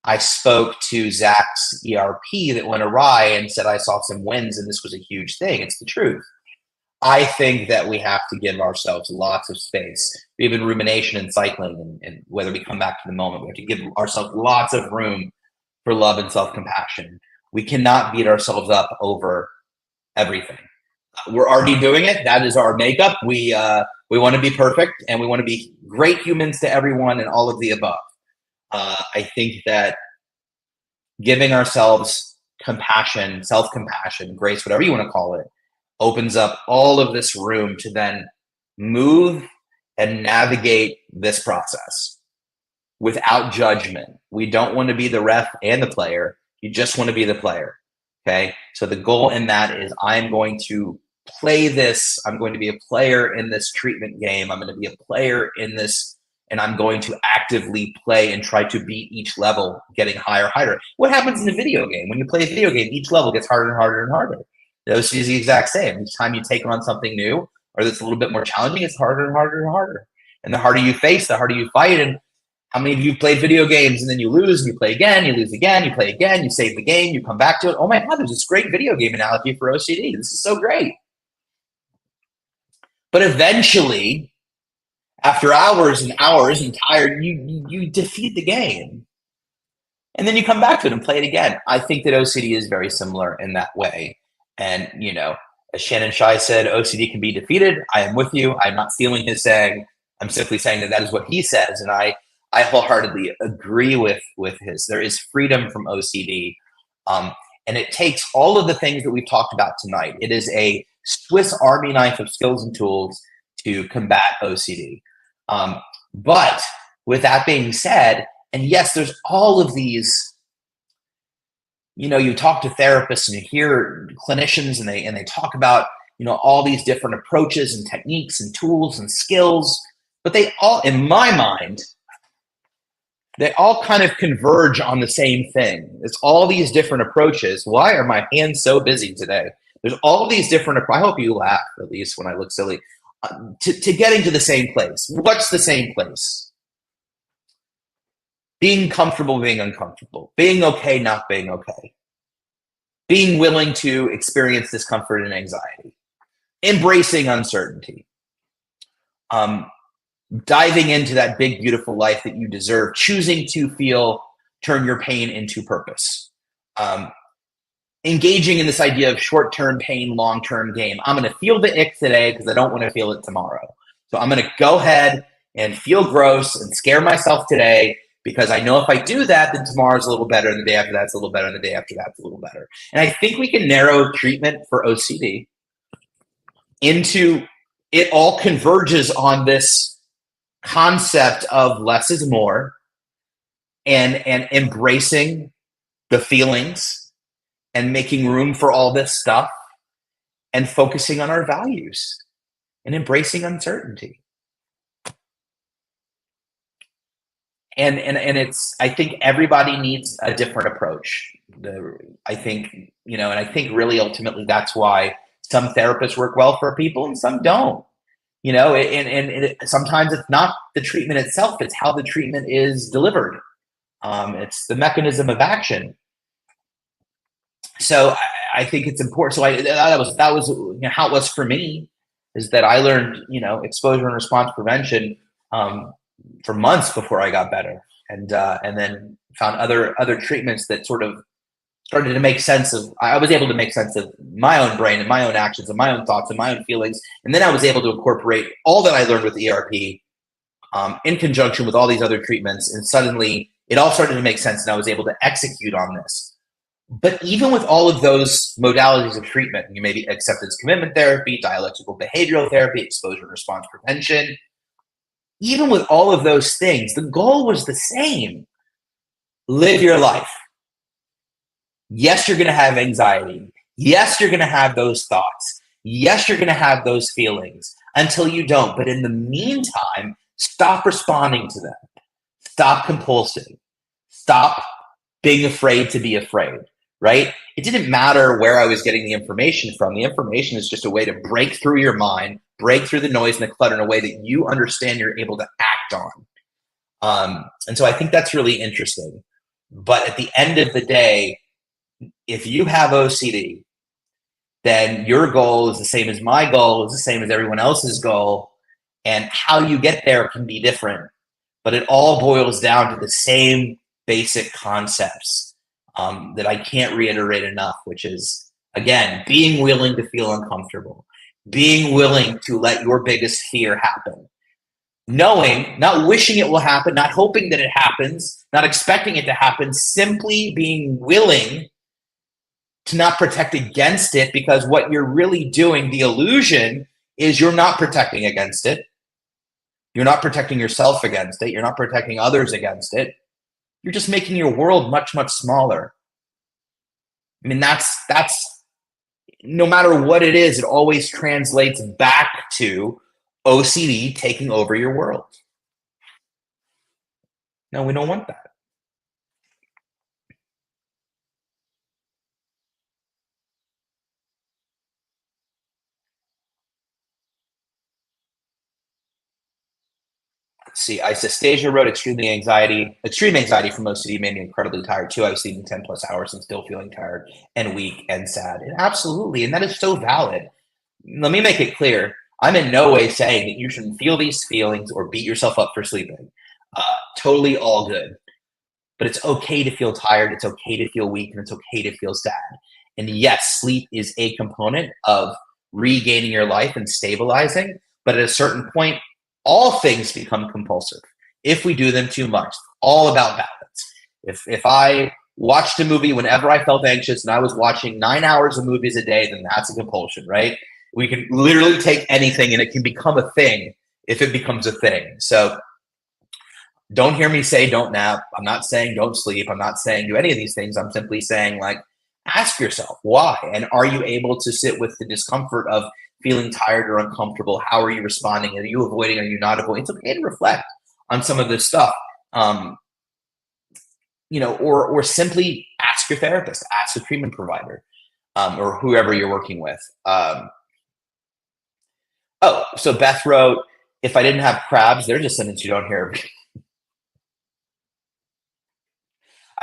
I spoke to Zach's ERP that went awry and said I saw some wins and this was a huge thing. It's the truth. I think that we have to give ourselves lots of space. Even rumination and cycling, and whether we come back to the moment, we have to give ourselves lots of room for love and self-compassion. We cannot beat ourselves up over everything. We're already doing it. That is our makeup. We want to be perfect, and we want to be great humans to everyone and all of the above. I think that giving ourselves compassion, self-compassion, grace, whatever you want to call it, opens up all of this room to then move and navigate this process without judgment. We don't want to be the ref and the player. You just want to be the player. Okay. So the goal in that is I'm going to play this. I'm going to be a player in this treatment game. I'm going to be a player in this, and I'm going to actively play and try to beat each level, getting higher, higher. What happens in a video game? When you play a video game, each level gets harder and harder and harder. The OCD is the exact same. Each time you take on something new or that's a little bit more challenging, it's harder and harder and harder. And the harder you face, the harder you fight. And how many of you played video games and then you lose and you play again, you lose again, you play again, you save the game, you come back to it. Oh my God, there's this great video game analogy for OCD. This is so great. But eventually, after hours and hours and tired, you defeat the game. And then you come back to it and play it again. I think that OCD is very similar in that way. And, you know, as Shannon Shai said, OCD can be defeated. I am with you. I'm not stealing his saying. I'm simply saying that is what he says. And I wholeheartedly agree with his. There is freedom from OCD. And it takes all of the things that we've talked about tonight. It is a Swiss Army knife of skills and tools to combat OCD. But with that being said, and yes, there's all of these, you know, you talk to therapists and you hear clinicians and they talk about, all these different approaches and techniques and tools and skills, but they all, in my mind, they all kind of converge on the same thing. It's all these different approaches. Why are my hands so busy today? There's all these different, I hope you laugh at least when I look silly, to getting to the same place. What's the same place? Being comfortable, being uncomfortable, being okay, not being okay, being willing to experience discomfort and anxiety, embracing uncertainty, diving into that big, beautiful life that you deserve, choosing to turn your pain into purpose, engaging in this idea of short-term pain, long-term gain. I'm going to feel the ick today because I don't want to feel it tomorrow. So I'm going to go ahead and feel gross and scare myself today because I know if I do that, then tomorrow's a little better, and the day after that's a little better, and the day after that's a little better. And I think we can narrow treatment for OCD into, it all converges on this concept of less is more, and embracing the feelings and making room for all this stuff and focusing on our values and embracing uncertainty. And it's, I think everybody needs a different approach. I think really ultimately that's why some therapists work well for people and some don't. Sometimes it's not the treatment itself, it's how the treatment is delivered. It's the mechanism of action. So I think it's important. So that was how it was for me, is that I learned, exposure and response prevention for months before I got better, and then found other treatments that sort of started to make sense of. I was able to make sense of my own brain and my own actions and my own thoughts and my own feelings, and then I was able to incorporate all that I learned with ERP in conjunction with all these other treatments, and suddenly it all started to make sense, and I was able to execute on this. But even with all of those modalities of treatment, you may be acceptance commitment therapy, dialectical behavioral therapy, exposure and response prevention. Even with all of those things, the goal was the same. Live your life. Yes, you're going to have anxiety. Yes, you're going to have those thoughts. Yes, you're going to have those feelings until you don't. But in the meantime, stop responding to them. Stop compulsing. Stop being afraid to be afraid, right? It didn't matter where I was getting the information from. The information is just a way to break through your mind, break through the noise and the clutter in a way that you understand you're able to act on. And so I think that's really interesting. But at the end of the day, if you have OCD, then your goal is the same as my goal, is the same as everyone else's goal. And how you get there can be different. But it all boils down to the same basic concepts that I can't reiterate enough, which is, again, being willing to feel uncomfortable, being willing to let your biggest fear happen, knowing, not wishing it will happen, not hoping that it happens, not expecting it to happen, simply being willing to not protect against it, because what you're really doing, the illusion, is you're not protecting against it. You're not protecting yourself against it. You're not protecting others against it. You're just making your world much, much smaller. I mean, that's no matter what it is, it always translates back to OCD taking over your world. No, we don't want that. See, Isostasia wrote extreme anxiety from OCD made me incredibly tired too. I was sleeping 10 plus hours and still feeling tired and weak and sad. And absolutely. And that is so valid. Let me make it clear. I'm in no way saying that you shouldn't feel these feelings or beat yourself up for sleeping. Totally all good. But it's okay to feel tired. It's okay to feel weak, and it's okay to feel sad. And yes, sleep is a component of regaining your life and stabilizing. But at a certain point, all things become compulsive if we do them too much. All about balance. If I watched a movie whenever I felt anxious and I was watching 9 hours of movies a day, then that's a compulsion, right? We can literally take anything and it can become a thing if it becomes a thing. So don't hear me say don't nap. I'm not saying don't sleep. I'm not saying do any of these things. I'm simply saying, like, ask yourself why, and are you able to sit with the discomfort of feeling tired or uncomfortable? How are you responding? Are you avoiding? Are you not avoiding? It's okay to reflect on some of this stuff. Or simply ask your therapist, ask the treatment provider, or whoever you're working with. So Beth wrote, if I didn't have crabs, there's a sentence you don't hear.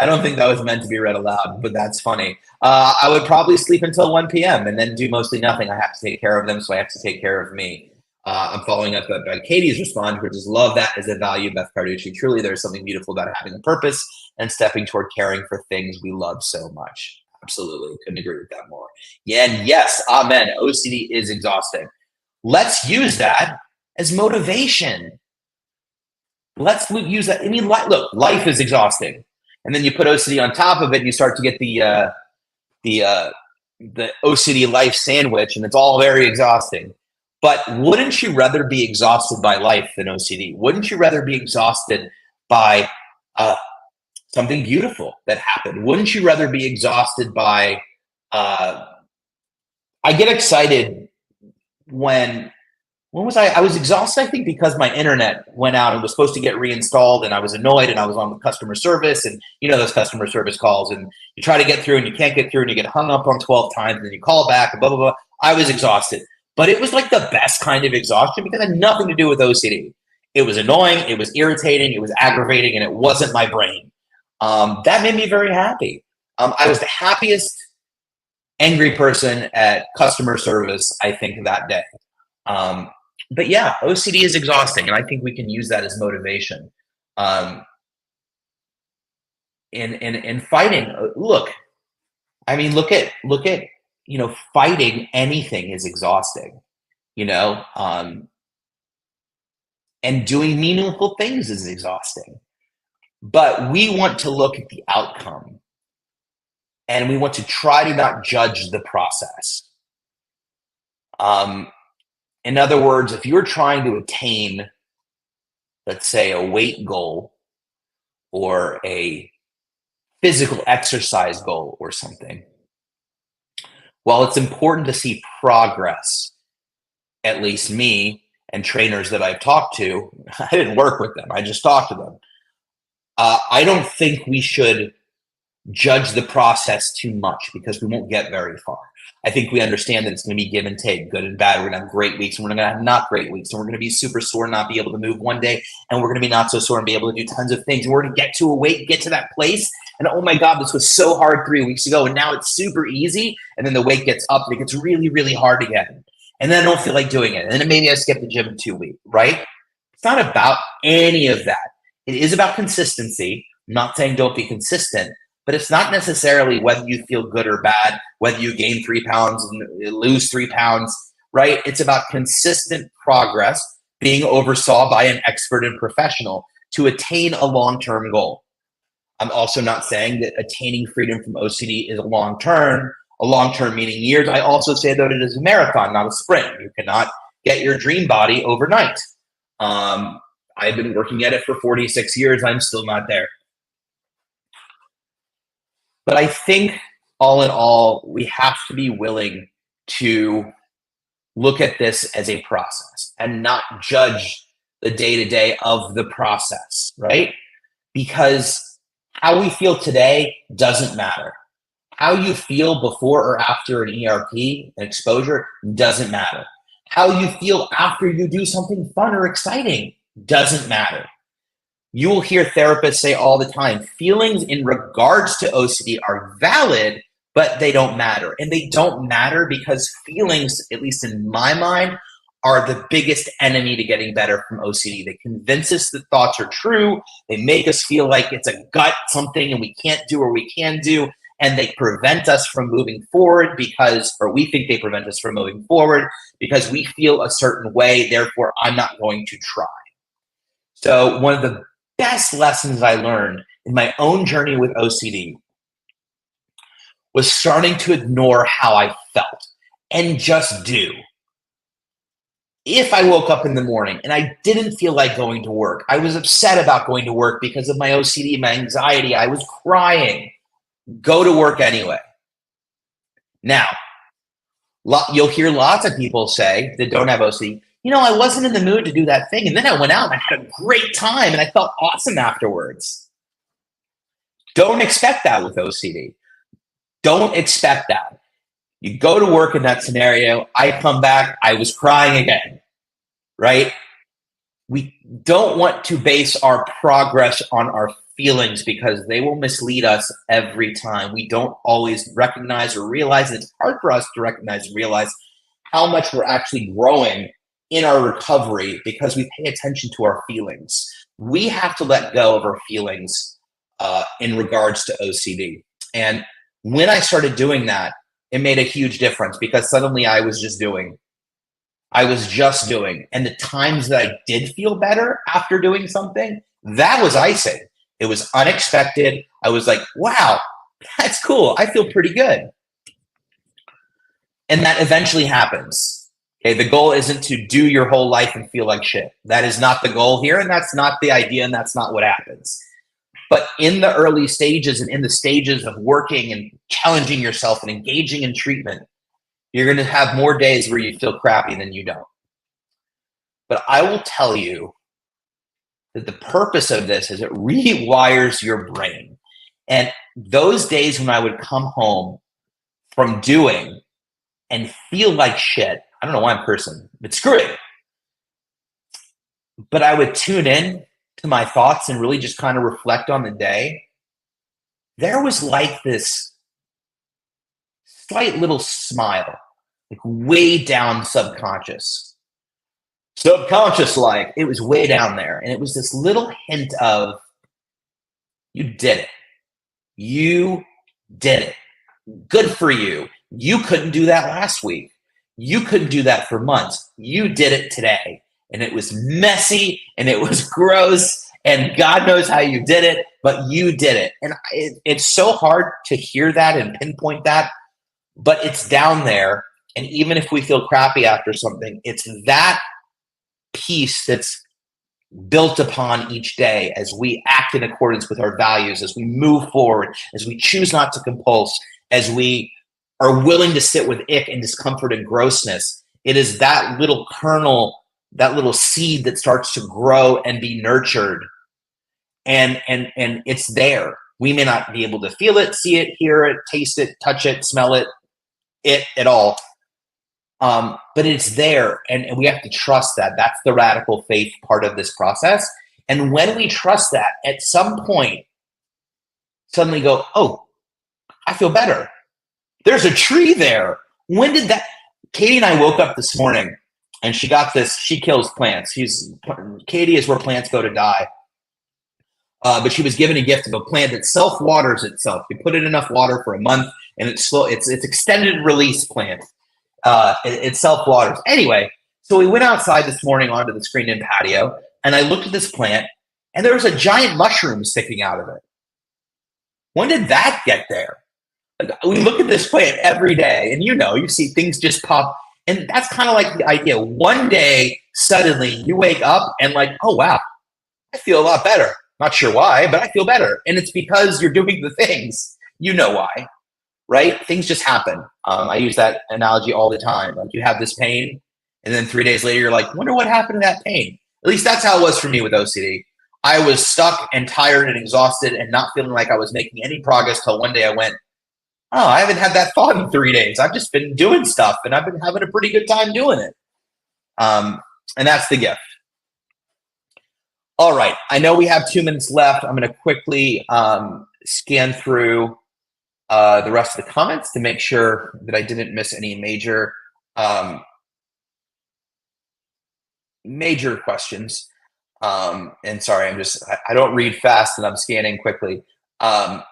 I don't think that was meant to be read aloud, but that's funny. I would probably sleep until 1 p.m. and then do mostly nothing. I have to take care of them, so I have to take care of me. I'm following up by Katie's response, which is love that as a value, Beth Carducci. Truly, there's something beautiful about having a purpose and stepping toward caring for things we love so much. Absolutely. Couldn't agree with that more. Yeah, and yes, amen. OCD is exhausting. Let's use that as motivation. Let's use that. I mean, look, life is exhausting. And then you put OCD on top of it, and you start to get the OCD life sandwich, and it's all very exhausting. But wouldn't you rather be exhausted by life than OCD? Wouldn't you rather be exhausted by something beautiful that happened? Wouldn't you rather be exhausted by I get excited when was I was exhausted, I think, because my internet went out and was supposed to get reinstalled, and I was annoyed, and I was on the customer service, and those customer service calls, and you try to get through and you can't get through, and you get hung up on 12 times, and then you call back and blah, blah, blah. I was exhausted. But it was like the best kind of exhaustion because it had nothing to do with OCD. It was annoying, it was irritating, it was aggravating, and it wasn't my brain. That made me very happy. I was the happiest angry person at customer service, I think, that day. But yeah, OCD is exhausting, and I think we can use that as motivation. In fighting, look at fighting anything is exhausting, and doing meaningful things is exhausting. But we want to look at the outcome, and we want to try to not judge the process. In other words, if you're trying to attain, let's say, a weight goal or a physical exercise goal or something, while it's important to see progress, at least me and trainers that I've talked to, I didn't work with them, I just talked to them. I don't think we should judge the process too much because we won't get very far. I think we understand that it's going to be give and take, good and bad. We're going to have great weeks and we're going to have not great weeks. And we're going to be super sore and not be able to move one day. And we're going to be not so sore and be able to do tons of things. And we're going to get to a weight, get to that place. And oh my God, this was so hard 3 weeks ago. And now it's super easy. And then the weight gets up and it gets really, really hard again. And then I don't feel like doing it. And then maybe I skip the gym 2 weeks, right? It's not about any of that. It is about consistency. I'm not saying don't be consistent. But it's not necessarily whether you feel good or bad, whether you gain 3 pounds and lose 3 pounds, right? It's about consistent progress being oversaw by an expert and professional to attain a long-term goal. I'm also not saying that attaining freedom from OCD is a long-term meaning years. I also say that it is a marathon, not a sprint. You cannot get your dream body overnight. I've been working at it for 46 years. I'm still not there. But I think all in all, we have to be willing to look at this as a process and not judge the day-to-day of the process, right? Because how we feel today doesn't matter. How you feel before or after an ERP, an exposure, doesn't matter. How you feel after you do something fun or exciting doesn't matter. You will hear therapists say all the time, feelings in regards to OCD are valid, but they don't matter. And they don't matter because feelings, at least in my mind, are the biggest enemy to getting better from OCD. They convince us that thoughts are true. They make us feel like it's a gut something and we can't do or we can do. And they prevent us from moving forward or we think they prevent us from moving forward because we feel a certain way. Therefore, I'm not going to try. So one of the best lessons I learned in my own journey with OCD was starting to ignore how I felt and just do. If I woke up in the morning and I didn't feel like going to work, I was upset about going to work because of my OCD, my anxiety, I was crying, go to work anyway. Now, You'll hear lots of people say that don't have OCD, I wasn't in the mood to do that thing. And then I went out and I had a great time and I felt awesome afterwards. Don't expect that with OCD. Don't expect that. You go to work in that scenario. I come back. I was crying again, right? We don't want to base our progress on our feelings because they will mislead us every time. We don't always recognize or realize, and it's hard for us to recognize and realize how much we're actually growing in our recovery because we pay attention to our feelings. We have to let go of our feelings in regards to OCD. And when I started doing that, it made a huge difference because suddenly I was just doing. And the times that I did feel better after doing something, that was icing. It was unexpected. I was like, wow, that's cool. I feel pretty good. And that eventually happens. Okay, the goal isn't to do your whole life and feel like shit. That is not the goal here, and that's not the idea, and that's not what happens. But in the early stages and in the stages of working and challenging yourself and engaging in treatment, you're going to have more days where you feel crappy than you don't. But I will tell you that the purpose of this is it rewires your brain. And those days when I would come home from doing and feel like shit, I don't know why I'm cursing, but screw it. But I would tune in to my thoughts and really just kind of reflect on the day. There was like this slight little smile, like way down subconscious. Subconscious-like, it was way down there. And it was this little hint of, you did it. You did it. Good for you. You couldn't do that last week. You couldn't do that for months. You did it today. And it was messy and it was gross and God knows how you did it, but you did it. And it's so hard to hear that and pinpoint that, but it's down there. And even if we feel crappy after something, it's that piece that's built upon each day as we act in accordance with our values, as we move forward, as we choose not to compulse, as we are willing to sit with ick and discomfort and grossness. It is that little kernel, that little seed that starts to grow and be nurtured. And it's there. We may not be able to feel it, see it, hear it, taste it, touch it, smell it at all. But it's there, and we have to trust that. That's the radical faith part of this process. And when we trust that, at some point, suddenly go, oh, I feel better. There's a tree there. When did that? Katie and I woke up this morning, and she got this. She kills plants. Katie is where plants go to die. But she was given a gift of a plant that self-waters itself. You put in enough water for a month, and it's extended release plant. It self-waters. Anyway, so we went outside this morning onto the screened-in patio, and I looked at this plant, and there was a giant mushroom sticking out of it. When did that get there? Like, we look at this plant every day, and you see things just pop, and that's kind of like the idea. One day, suddenly, you wake up and like, oh, wow, I feel a lot better. Not sure why, but I feel better. And it's because you're doing the things. You know why. Right? Things just happen. I use that analogy all the time. Like you have this pain, and then 3 days later, you're like, wonder what happened to that pain. At least that's how it was for me with OCD. I was stuck and tired and exhausted and not feeling like I was making any progress till one day I went, oh, I haven't had that thought in 3 days. I've just been doing stuff, and I've been having a pretty good time doing it. And that's the gift. All right. I know we have 2 minutes left. I'm going to quickly scan through the rest of the comments to make sure that I didn't miss any major questions. And sorry, I don't read fast and I'm scanning quickly. I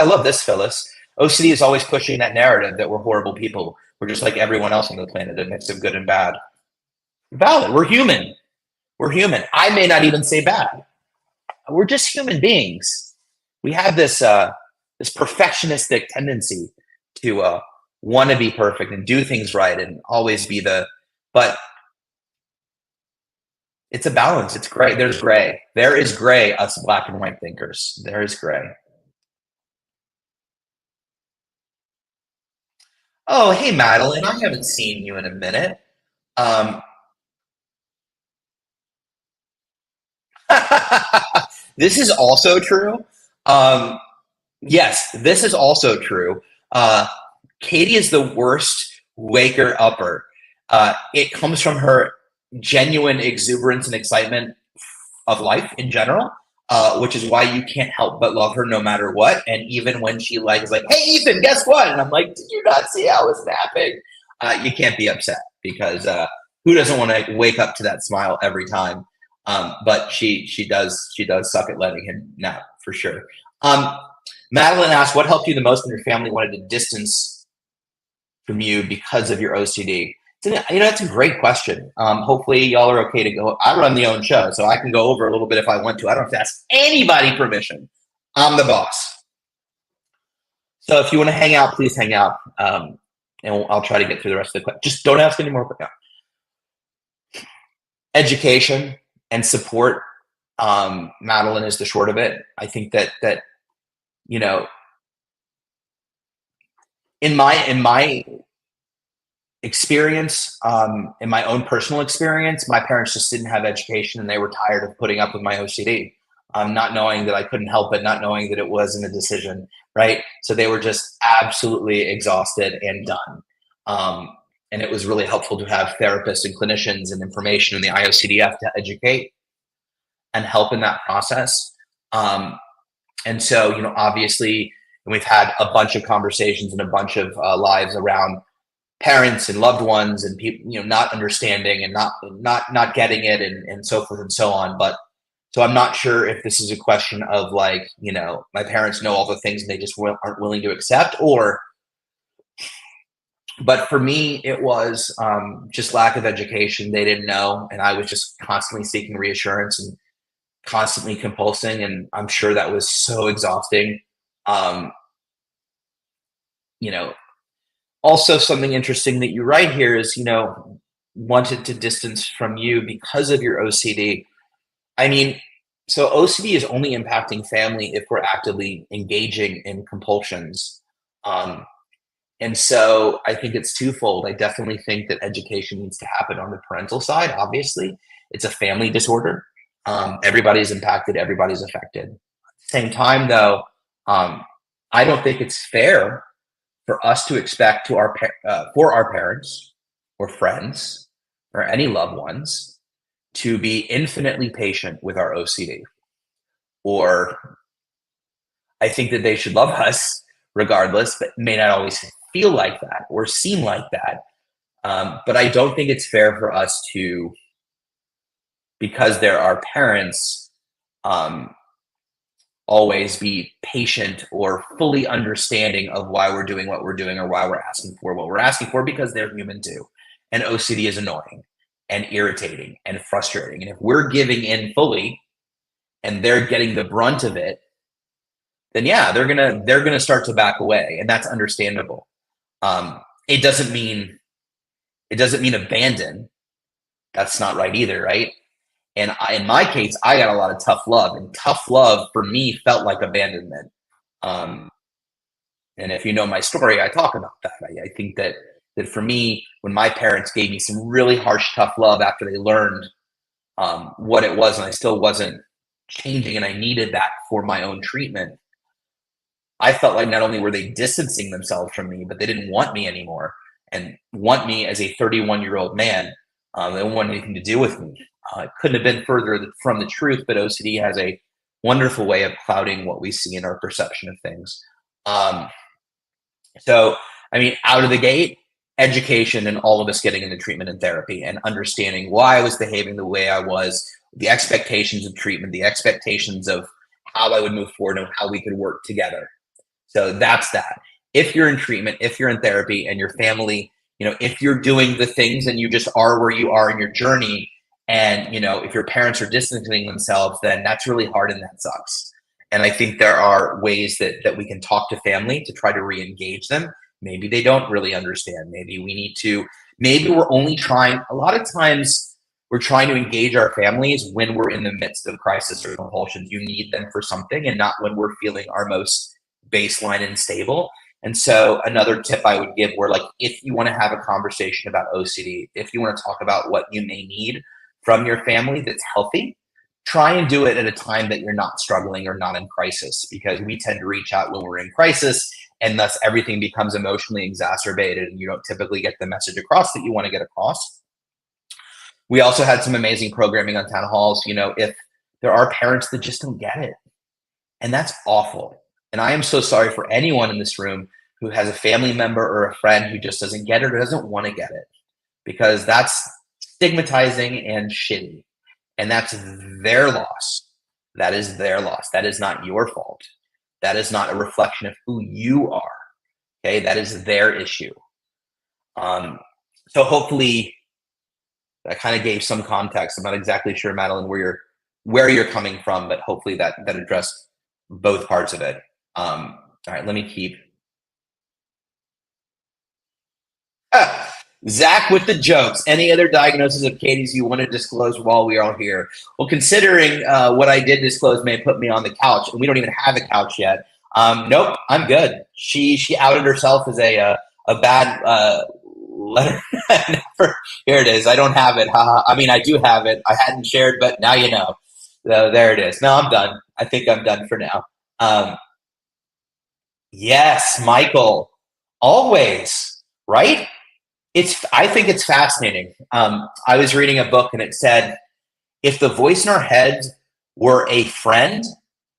love this, Phyllis. OCD is always pushing that narrative that we're horrible people. We're just like everyone else on the planet, a mix of good and bad. Valid. We're human. We're human. I may not even say bad. We're just human beings. We have this perfectionistic tendency to want to be perfect and do things right and always be but It's a balance. It's gray. There's gray. There is gray, us black and white thinkers. There is gray. Oh, hey, Madeline. I haven't seen you in a minute. Um, this is also true. Um, yes, this is also true. Uh, Katie is the worst waker upper. It comes from her genuine exuberance and excitement of life in general, which is why you can't help but love her no matter what. And even when she like is like, "Hey, Ethan, guess what?" And I'm like, "Did you not see I was napping?" You can't be upset because who doesn't want to wake up to that smile every time? But she does suck at letting him nap for sure. Um, Madeline asked, "What helped you the most when your family wanted to distance from you because of your OCD?" That's a great question. Hopefully, y'all are okay to go. I run the own show, so I can go over a little bit if I want to. I don't have to ask anybody permission. I'm the boss. So if you want to hang out, please hang out, and I'll try to get through the rest of the question. Just don't ask any more. Education and support. Madeline is the short of it. I think that you know, in my experience, in my own personal experience, my parents just didn't have education and they were tired of putting up with my OCD, not knowing that I couldn't help it, not knowing that it wasn't a decision, right? So they were just absolutely exhausted and done. Um, and it was really helpful to have therapists and clinicians and information in the IOCDF to educate and help in that process. Um, and so, obviously, and we've had a bunch of conversations and a bunch of lives around parents and loved ones and people not understanding and not getting it and so forth and so on. But so I'm not sure if this is a question of like my parents know all the things and they just aren't willing to accept, or but for me it was just lack of education. They didn't know, and I was just constantly seeking reassurance and constantly compulsing, and I'm sure that was so exhausting. um you know Also, something interesting that you write here is, wanted to distance from you because of your OCD. I mean, so OCD is only impacting family if we're actively engaging in compulsions. Um, and so I think it's twofold. I definitely think that education needs to happen on the parental side. Obviously, it's a family disorder. Everybody's impacted, everybody's affected. At the same time, though, I don't think it's fair for us to expect for our parents or friends or any loved ones to be infinitely patient with our OCD. Or I think that they should love us regardless, but may not always feel like that or seem like that. But I don't think it's fair for us to, because they're our parents, um, always be patient or fully understanding of why we're doing what we're doing or why we're asking for what we're asking for, because they're human too. And OCD is annoying and irritating and frustrating. And if we're giving in fully and they're getting the brunt of it, then yeah, they're gonna start to back away, and that's understandable. It doesn't mean abandon. That's not right either, right? And in my case, I got a lot of tough love, and tough love for me felt like abandonment. Um, and if you know my story, I talk about that. I think that for me, when my parents gave me some really harsh, tough love after they learned what it was, and I still wasn't changing, and I needed that for my own treatment, I felt like not only were they distancing themselves from me, but they didn't want me anymore and want me as a 31-year-old man. They didn't want anything to do with me. It couldn't have been further from the truth, but OCD has a wonderful way of clouding what we see in our perception of things. Um, so, I mean, out of the gate, education and all of us getting into treatment and therapy and understanding why I was behaving the way I was, the expectations of treatment, the expectations of how I would move forward and how we could work together. So that's that. If you're in treatment, if you're in therapy and your family, if you're doing the things and you just are where you are in your journey, and if your parents are distancing themselves, then that's really hard and that sucks. And I think there are ways that we can talk to family to try to re-engage them. Maybe they don't really understand. Maybe we're only trying. A lot of times we're trying to engage our families when we're in the midst of crisis or compulsions. You need them for something and not when we're feeling our most baseline and stable. And so another tip I would give where, like, if you want to have a conversation about OCD, if you want to talk about what you may need from your family that's healthy, try and do it at a time that you're not struggling or not in crisis, because we tend to reach out when we're in crisis, and thus everything becomes emotionally exacerbated and you don't typically get the message across that you want to get across. We also had some amazing programming on town halls. If there are parents that just don't get it, and that's awful. And I am so sorry for anyone in this room who has a family member or a friend who just doesn't get it or doesn't want to get it, because that's stigmatizing and shitty. And that's their loss. That is their loss. That is not your fault. That is not a reflection of who you are. Okay, that is their issue. So hopefully that kind of gave some context. I'm not exactly sure, Madeline, where you're coming from, but hopefully that addressed both parts of it. All right, let me keep. Zach with the jokes. Any other diagnosis of Katie's you want to disclose while we are here? Well, considering what I did disclose may put me on the couch, and we don't even have a couch yet. Nope, I'm good. She outed herself as a bad letter. Here it is. I don't have it. I mean, I do have it. I hadn't shared, but now you know. So there it is. No, I'm done. I think I'm done for now. Yes, Michael. Always, right? I think it's fascinating. I was reading a book and it said, if the voice in our head were a friend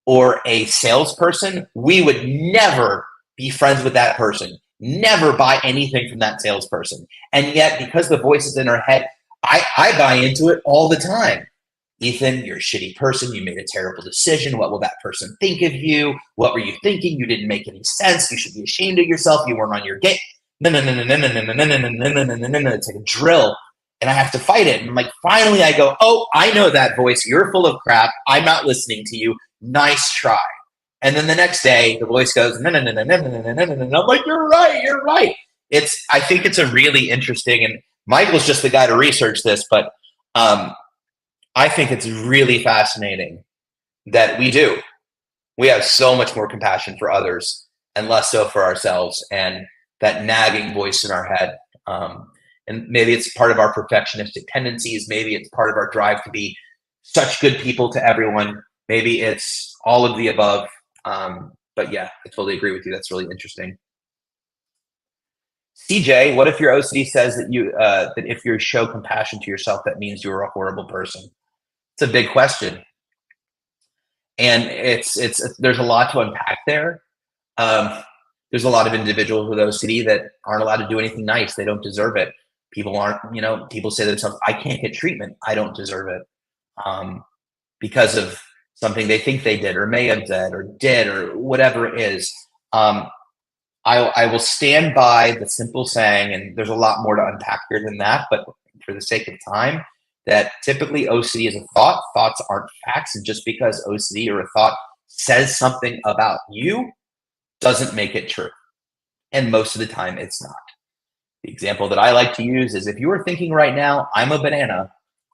or a salesperson, we would never be friends with that person, never buy anything from that salesperson. And yet, because the voice is in our head, I buy into it all the time. Ethan, you're a shitty person. You made a terrible decision. What will that person think of you? What were you thinking? You didn't make any sense. You should be ashamed of yourself. You weren't on your game. No. It's like a drill. And I have to fight it. And like, finally I go, oh, I know that voice. You're full of crap. I'm not listening to you. Nice try. And then the next day the voice goes, no. I'm like, you're right. I think it's a really interesting, and Michael's just the guy to research this, but I think it's really fascinating that we have so much more compassion for others and less so for ourselves, and that nagging voice in our head. And maybe it's part of our perfectionistic tendencies. Maybe it's part of our drive to be such good people to everyone. Maybe it's all of the above. But yeah, I totally agree with you. That's really interesting. CJ, what if your OCD says that that if you show compassion to yourself, that means you're a horrible person? It's a big question, and there's a lot to unpack there. There's a lot of individuals with OCD that aren't allowed to do anything nice. They don't deserve it. People say to themselves, I can't get treatment. I don't deserve it, because of something they think they did or may have said or did or whatever it is. I will stand by the simple saying, and there's a lot more to unpack here than that, but for the sake of time, that typically OCD is a thought. Thoughts aren't facts. And just because OCD or a thought says something about you doesn't make it true. And most of the time it's not. The example that I like to use is, if you are thinking right now, I'm a banana,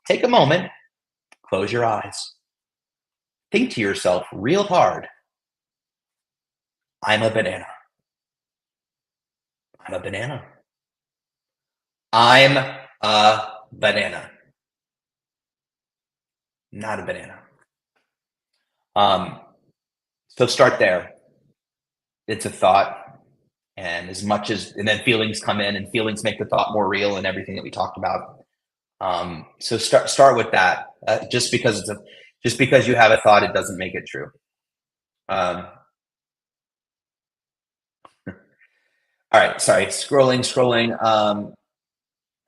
take a moment, close your eyes. Think to yourself real hard, I'm a banana. I'm a banana. I'm a banana. Not a banana. So start there. It's a thought. And then feelings come in, and feelings make the thought more real, and everything that we talked about. So start with that. Just because you have a thought, it doesn't make it true. All right, sorry, scrolling.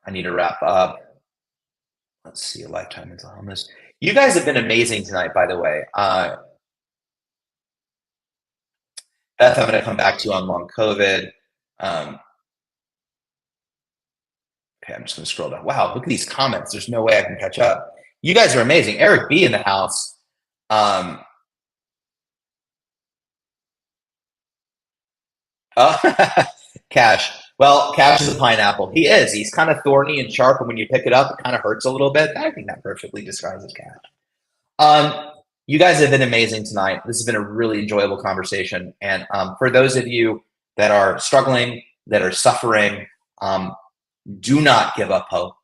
I need to wrap up. Let's see, a lifetime is on this. You guys have been amazing tonight, by the way. Beth, I'm going to come back to you on long COVID. Okay, I'm just going to scroll down. Wow, look at these comments. There's no way I can catch up. You guys are amazing. Eric B in the house. Oh, Cash. Well, Cash is a pineapple. He is. He's kind of thorny and sharp, and when you pick it up, it kind of hurts a little bit. I think that perfectly describes Cash. You guys have been amazing tonight. This has been a really enjoyable conversation. And for those of you that are struggling, that are suffering, do not give up hope.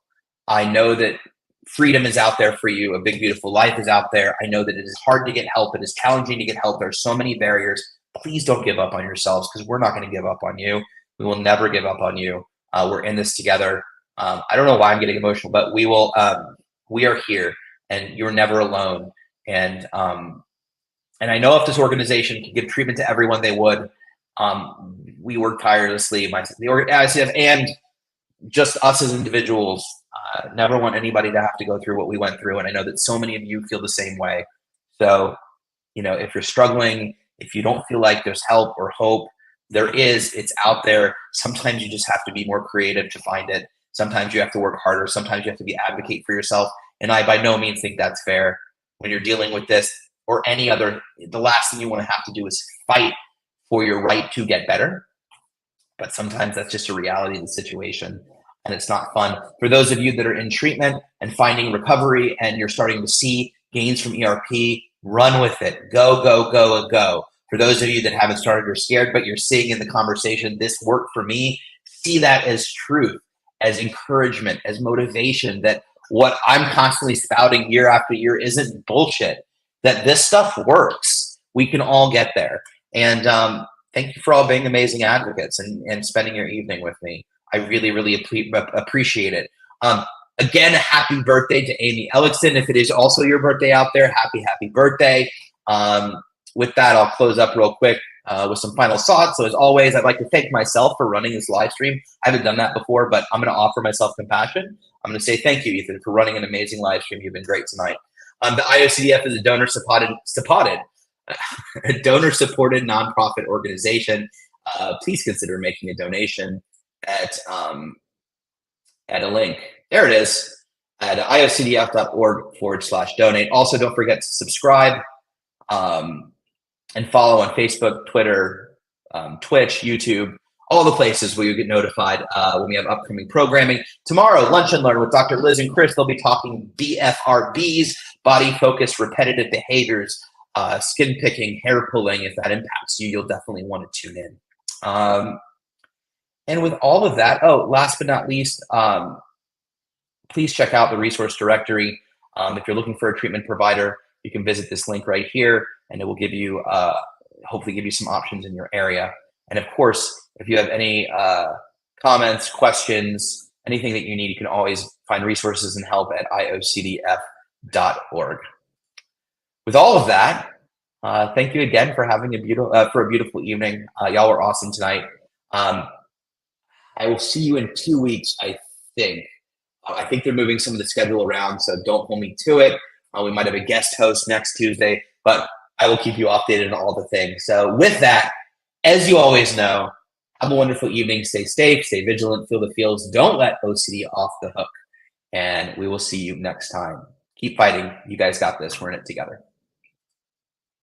I know that freedom is out there for you. A big, beautiful life is out there. I know that it is hard to get help. It is challenging to get help. There are so many barriers. Please don't give up on yourselves, because we're not going to give up on you. We will never give up on you. We're in this together. I don't know why I'm getting emotional, but we will. We are here, and you're never alone. And I know if this organization could give treatment to everyone, they would. We work tirelessly, the IOCDF, and just us as individuals. Never want anybody to have to go through what we went through, and I know that so many of you feel the same way. So, if you're struggling, if you don't feel like there's help or hope, there is. It's out there. Sometimes you just have to be more creative to find it. Sometimes you have to work harder. Sometimes you have to advocate for yourself. And I by no means think that's fair. When you're dealing with this or any other, the last thing you want to have to do is fight for your right to get better. But sometimes that's just a reality of the situation, and it's not fun. For those of you that are in treatment and finding recovery, and you're starting to see gains from ERP, run with it. Go, go, go, go. For those of you that haven't started, you're scared, but you're seeing in the conversation, this worked for me, see that as truth, as encouragement, as motivation, that what I'm constantly spouting year after year isn't bullshit, that this stuff works. We can all get there. And thank you for all being amazing advocates and spending your evening with me. I really, really appreciate it. Again, happy birthday to Amy Ellickson. If it is also your birthday out there, happy birthday. With that, I'll close up real quick with some final thoughts. So as always, I'd like to thank myself for running this live stream. I haven't done that before, but I'm going to offer myself compassion. I'm going to say thank you, Ethan, for running an amazing live stream. You've been great tonight. The IOCDF is a donor-supported nonprofit organization. Please consider making a donation at a link. There it is, at iocdf.org/donate. Also, don't forget to subscribe and follow on Facebook, Twitter, Twitch, YouTube, all the places where you get notified when we have upcoming programming. Tomorrow, Lunch and Learn with Dr. Liz and Chris. They'll be talking BFRBs, body-focused repetitive behaviors, skin picking, hair pulling. If that impacts you, you'll definitely want to tune in. And with all of that, last but not least, please check out the resource directory. If you're looking for a treatment provider, you can visit this link right here, and it will give you, hopefully give you some options in your area. And of course, if you have any comments, questions, anything that you need, you can always find resources and help at iocdf.org. With all of that, thank you again for having a beautiful evening. Y'all were awesome tonight. I will see you in 2 weeks, I think. I think they're moving some of the schedule around, so don't hold me to it. We might have a guest host next Tuesday, but I will keep you updated on all the things. So with that, as you always know, have a wonderful evening. Stay safe, stay vigilant, feel the feels. Don't let OCD off the hook. And we will see you next time. Keep fighting. You guys got this. We're in it together.